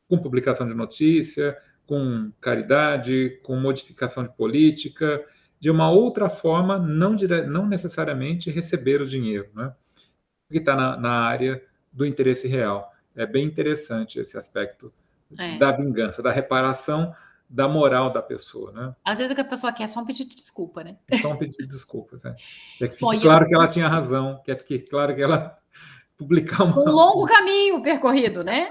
com publicação de notícia, com caridade, com modificação de política, de uma outra forma, não necessariamente receber o dinheiro, né? Que está na área do interesse real. É bem interessante esse aspecto da vingança, da reparação da moral da pessoa, né? Às vezes o que a pessoa quer é só um pedido de desculpa, né? É só um pedido de desculpas, né? Quer que fique claro que ela tinha razão, quer que fique claro que ela publicar uma... Um longo caminho percorrido, né?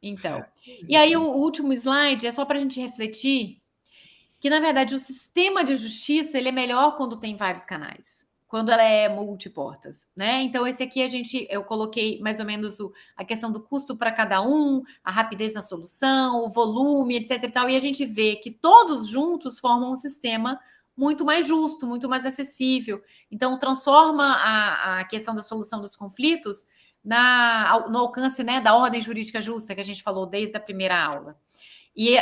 Então, e aí o último slide é só para a gente refletir que, na verdade, o sistema de justiça ele é melhor quando tem vários canais, quando ela é multiportas, né? Então, esse aqui eu coloquei mais ou menos a questão do custo para cada um, a rapidez na solução, o volume, etc. e tal, e a gente vê que todos juntos formam um sistema muito mais justo, muito mais acessível. Então, transforma a questão da solução dos conflitos no alcance, né, da ordem jurídica justa, que a gente falou desde a primeira aula. E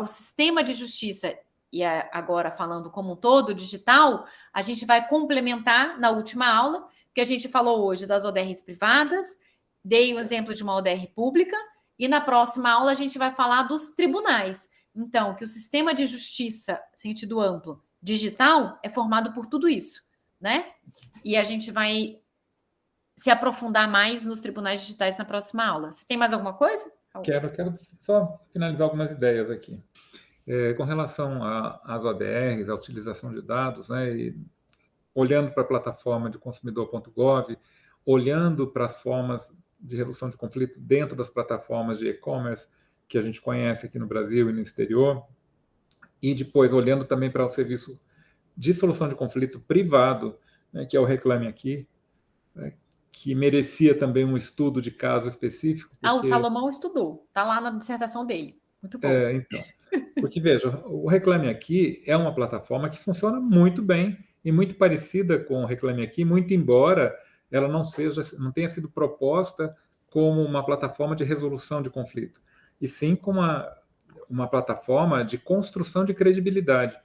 o sistema de justiça, e agora falando como um todo, digital, a gente vai complementar na última aula, que a gente falou hoje das ODRs privadas, dei o exemplo de uma ODR pública, e na próxima aula a gente vai falar dos tribunais. Então, que o sistema de justiça, sentido amplo, digital, é formado por tudo isso, né? E a gente vai se aprofundar mais nos tribunais digitais na próxima aula. Você tem mais alguma coisa? Quero só finalizar algumas ideias aqui. Com relação às ODRs, à utilização de dados, né, e olhando para a plataforma de consumidor.gov, olhando para as formas de resolução de conflito dentro das plataformas de e-commerce que a gente conhece aqui no Brasil e no exterior, e depois olhando também para o serviço de solução de conflito privado, né, que é o Reclame Aqui, né, que merecia também um estudo de caso específico. Porque... o Salomão estudou, está lá na dissertação dele. Muito bom. Então, porque, veja, o Reclame Aqui é uma plataforma que funciona muito bem e muito parecida com o Reclame Aqui, muito embora ela não tenha sido proposta como uma plataforma de resolução de conflito, e sim como uma plataforma de construção de credibilidade,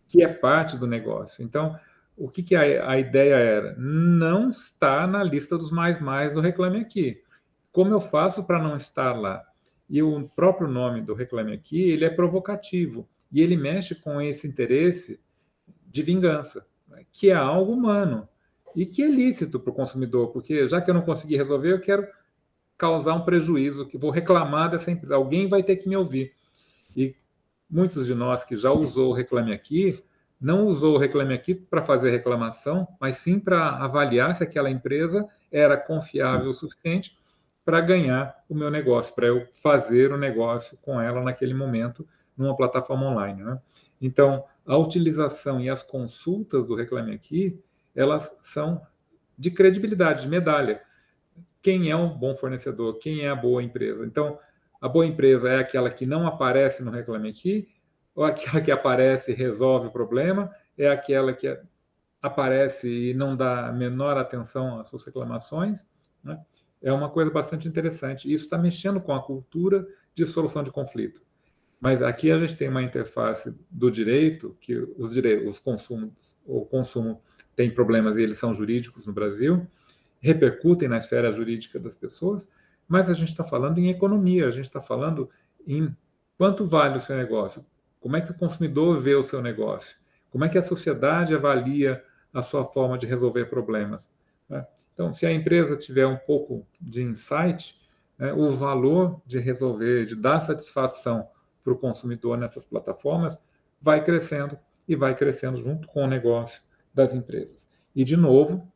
que é parte do negócio. Então, o que a ideia era? Não está na lista dos mais do Reclame Aqui. Como eu faço para não estar lá? E o próprio nome do Reclame Aqui, ele é provocativo, e ele mexe com esse interesse de vingança, né, que é algo humano, e que é lícito para o consumidor, porque já que eu não consegui resolver, eu quero causar um prejuízo, que vou reclamar dessa empresa, alguém vai ter que me ouvir. E muitos de nós que já usou o Reclame Aqui, não usou o Reclame Aqui para fazer reclamação, mas sim para avaliar se aquela empresa era confiável o suficiente para ganhar o meu negócio, para eu fazer o negócio com ela naquele momento, numa plataforma online, né? Então, a utilização e as consultas do Reclame Aqui, elas são de credibilidade, de medalha. Quem é um bom fornecedor? Quem é a boa empresa? Então, a boa empresa é aquela que não aparece no Reclame Aqui, ou aquela que aparece e resolve o problema, é aquela que aparece e não dá a menor atenção às suas reclamações, né? É uma coisa bastante interessante. Isso está mexendo com a cultura de solução de conflito. Mas aqui a gente tem uma interface do direito, que o consumo tem problemas e eles são jurídicos no Brasil, repercutem na esfera jurídica das pessoas, mas a gente está falando em economia, a gente está falando em quanto vale o seu negócio, como é que o consumidor vê o seu negócio, como é que a sociedade avalia a sua forma de resolver problemas, né? Então, se a empresa tiver um pouco de insight, né, o valor de resolver, de dar satisfação para o consumidor nessas plataformas vai crescendo e vai crescendo junto com o negócio das empresas. E, de novo,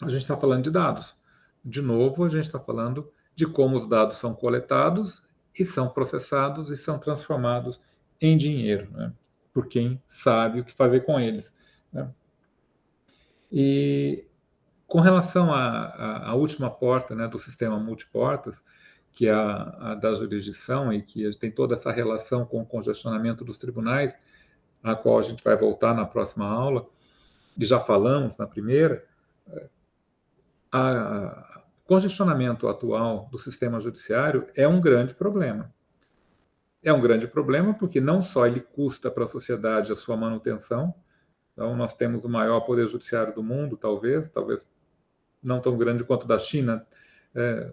a gente está falando de dados. De novo, a gente está falando de como os dados são coletados e são processados e são transformados em dinheiro, né, por quem sabe o que fazer com eles, né? E com relação à última porta, né, do sistema multiportas, que é a da jurisdição e que tem toda essa relação com o congestionamento dos tribunais, a qual a gente vai voltar na próxima aula, e já falamos na primeira, o congestionamento atual do sistema judiciário é um grande problema. É um grande problema porque não só ele custa para a sociedade a sua manutenção, então nós temos o maior poder judiciário do mundo, talvez não tão grande quanto o da China,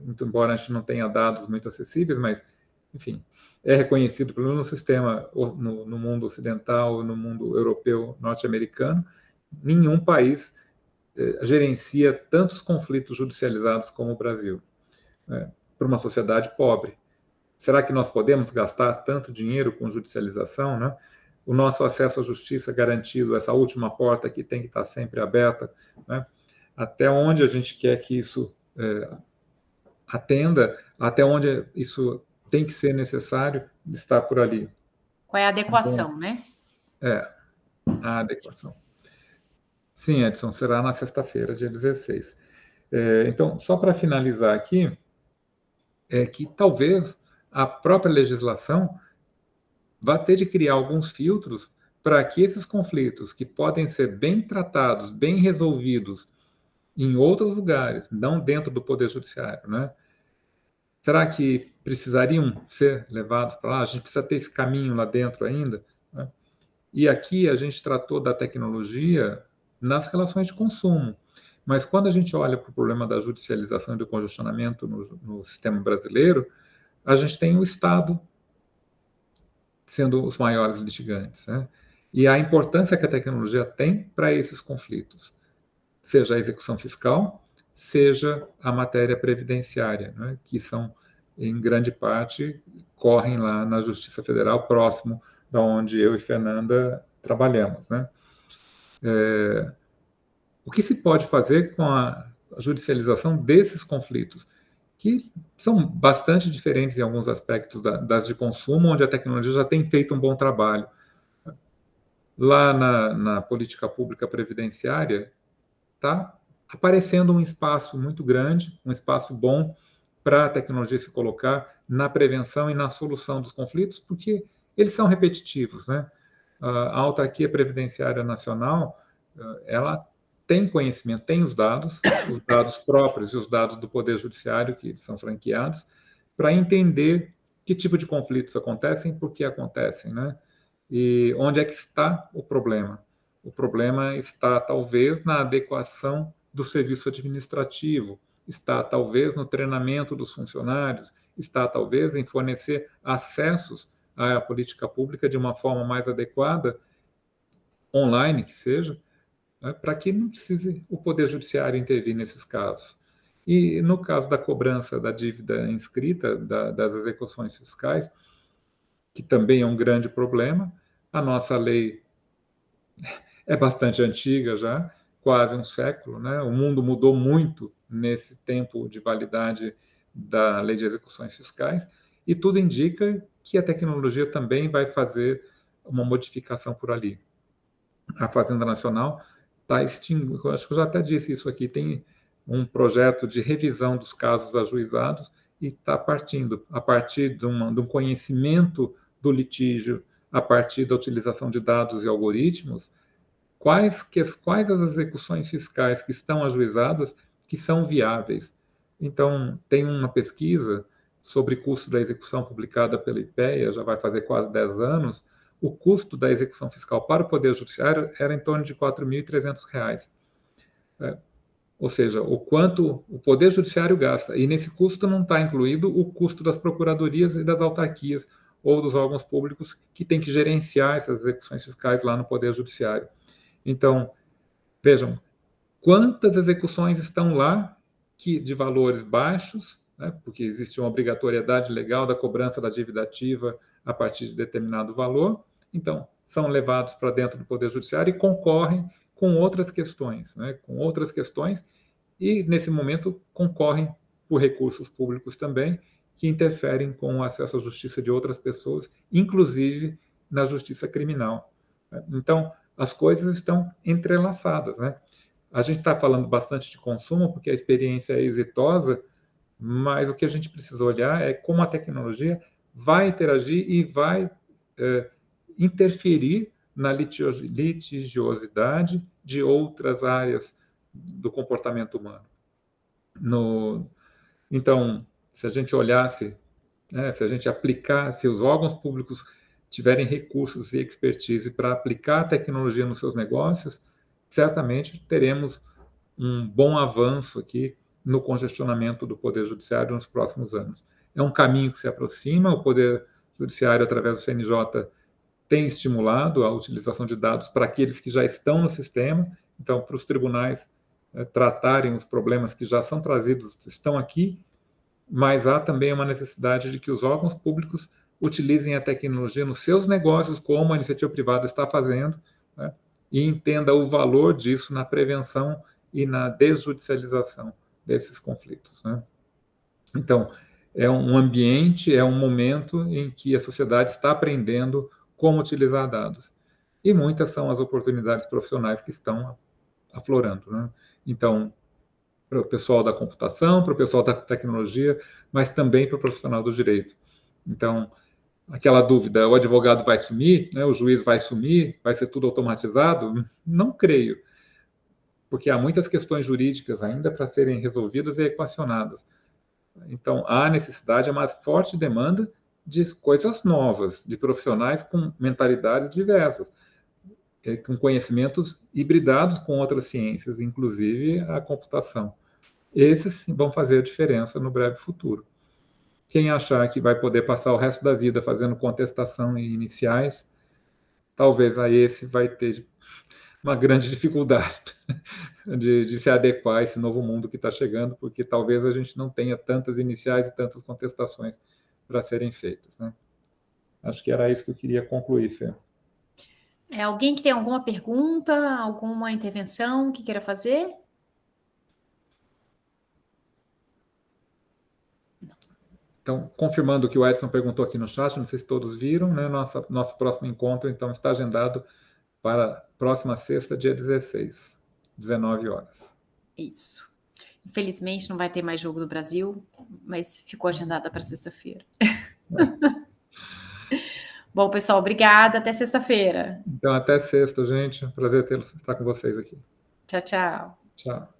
muito embora a gente não tenha dados muito acessíveis, mas, enfim, é reconhecido pelo menos no sistema, no mundo ocidental, no mundo europeu, norte-americano, nenhum país gerencia tantos conflitos judicializados como o Brasil, né, para uma sociedade pobre. Será que nós podemos gastar tanto dinheiro com judicialização, né? O nosso acesso à justiça garantido, essa última porta que tem que estar sempre aberta, né? Até onde a gente quer que isso atenda, até onde isso tem que ser necessário estar por ali. Qual é a adequação, então, né? A adequação. Sim, Edson, será na sexta-feira, dia 16. Então, só para finalizar aqui, é que talvez a própria legislação vá ter de criar alguns filtros para que esses conflitos, que podem ser bem tratados, bem resolvidos em outros lugares, não dentro do Poder Judiciário, né? Será que precisariam ser levados para lá? A gente precisa ter esse caminho lá dentro ainda, né? E aqui a gente tratou da tecnologia nas relações de consumo, mas quando a gente olha para o problema da judicialização e do congestionamento no sistema brasileiro, a gente tem o Estado sendo os maiores litigantes, né? E a importância que a tecnologia tem para esses conflitos, seja a execução fiscal, seja a matéria previdenciária, né, que são, em grande parte, correm lá na Justiça Federal, próximo da onde eu e Fernanda trabalhamos, né? O que se pode fazer judicialização desses conflitos, que são bastante diferentes em alguns aspectos das de consumo, onde a tecnologia já tem feito um bom trabalho. Lá na política pública previdenciária, está aparecendo um espaço muito grande, um espaço bom para a tecnologia se colocar na prevenção e na solução dos conflitos, porque eles são repetitivos, né? A autarquia previdenciária nacional, ela tem conhecimento, tem os dados próprios e os dados do Poder Judiciário, que são franqueados, para entender que tipo de conflitos acontecem, por que acontecem, né? E onde é que está o problema? O problema está, talvez, na adequação do serviço administrativo, está, talvez, no treinamento dos funcionários, está, talvez, em fornecer acessos à política pública de uma forma mais adequada, online que seja, né, para que não precise o Poder Judiciário intervir nesses casos. E no caso da cobrança da dívida inscrita, das execuções fiscais, que também é um grande problema, a nossa lei é bastante antiga já, quase um século, né? O mundo mudou muito nesse tempo de validade da lei de execuções fiscais, e tudo indica que a tecnologia também vai fazer uma modificação por ali. A Fazenda Nacional está extinguindo, acho que eu já até disse isso aqui, tem um projeto de revisão dos casos ajuizados e está partindo, a partir de um conhecimento do litígio, a partir da utilização de dados e algoritmos, quais as execuções fiscais que estão ajuizadas que são viáveis. Então, tem uma pesquisa sobre custo da execução publicada pela IPEA, já vai fazer quase 10 anos, o custo da execução fiscal para o Poder Judiciário era em torno de R$ 4.300. Ou seja, o quanto o Poder Judiciário gasta. E nesse custo não está incluído o custo das procuradorias e das autarquias ou dos órgãos públicos que têm que gerenciar essas execuções fiscais lá no Poder Judiciário. Então, vejam, quantas execuções estão lá de valores baixos, né, porque existe uma obrigatoriedade legal da cobrança da dívida ativa a partir de determinado valor, então são levados para dentro do Poder Judiciário e concorrem com outras questões, né, e nesse momento concorrem por recursos públicos também, que interferem com o acesso à justiça de outras pessoas, inclusive na justiça criminal. Então, as coisas estão entrelaçadas, né? A gente está falando bastante de consumo porque a experiência é exitosa, mas o que a gente precisa olhar é como a tecnologia vai interagir e vai interferir na litigiosidade de outras áreas do comportamento humano. Então, se a gente olhasse, né, se a gente aplicasse, se os órgãos públicos tiverem recursos e expertise para aplicar a tecnologia nos seus negócios, certamente teremos um bom avanço aqui no congestionamento do Poder Judiciário nos próximos anos. É um caminho que se aproxima, o Poder Judiciário, através do CNJ, tem estimulado a utilização de dados para aqueles que já estão no sistema, então, para os tribunais tratarem os problemas que já são trazidos, estão aqui, mas há também uma necessidade de que os órgãos públicos utilizem a tecnologia nos seus negócios, como a iniciativa privada está fazendo, né, e entenda o valor disso na prevenção e na desjudicialização desses conflitos, né? Então, é um ambiente, é um momento em que a sociedade está aprendendo como utilizar dados. E muitas são as oportunidades profissionais que estão aflorando, né? Então, para o pessoal da computação, para o pessoal da tecnologia, mas também para o profissional do direito. Então, aquela dúvida, o advogado vai sumir, né, o juiz vai sumir, vai ser tudo automatizado? Não creio, porque há muitas questões jurídicas ainda para serem resolvidas e equacionadas. Então, há necessidade, há uma forte demanda de coisas novas, de profissionais com mentalidades diversas, com conhecimentos hibridados com outras ciências, inclusive a computação. Esses vão fazer a diferença no breve futuro. Quem achar que vai poder passar o resto da vida fazendo contestação em iniciais, talvez a esse vai ter uma grande dificuldade de se adequar a esse novo mundo que está chegando, porque talvez a gente não tenha tantas iniciais e tantas contestações para serem feitas, né? Acho que era isso que eu queria concluir, Fê. Alguém que tem alguma pergunta, alguma intervenção que queira fazer? Então, confirmando o que o Edson perguntou aqui no chat, não sei se todos viram, né? Nosso próximo encontro, então, está agendado para próxima sexta, dia 16, 19 horas. Isso. Infelizmente, não vai ter mais jogo do Brasil, mas ficou agendada para sexta-feira. Bom, pessoal, obrigada. Até sexta-feira. Então, até sexta, gente. Prazer estar com vocês aqui. Tchau, tchau. Tchau.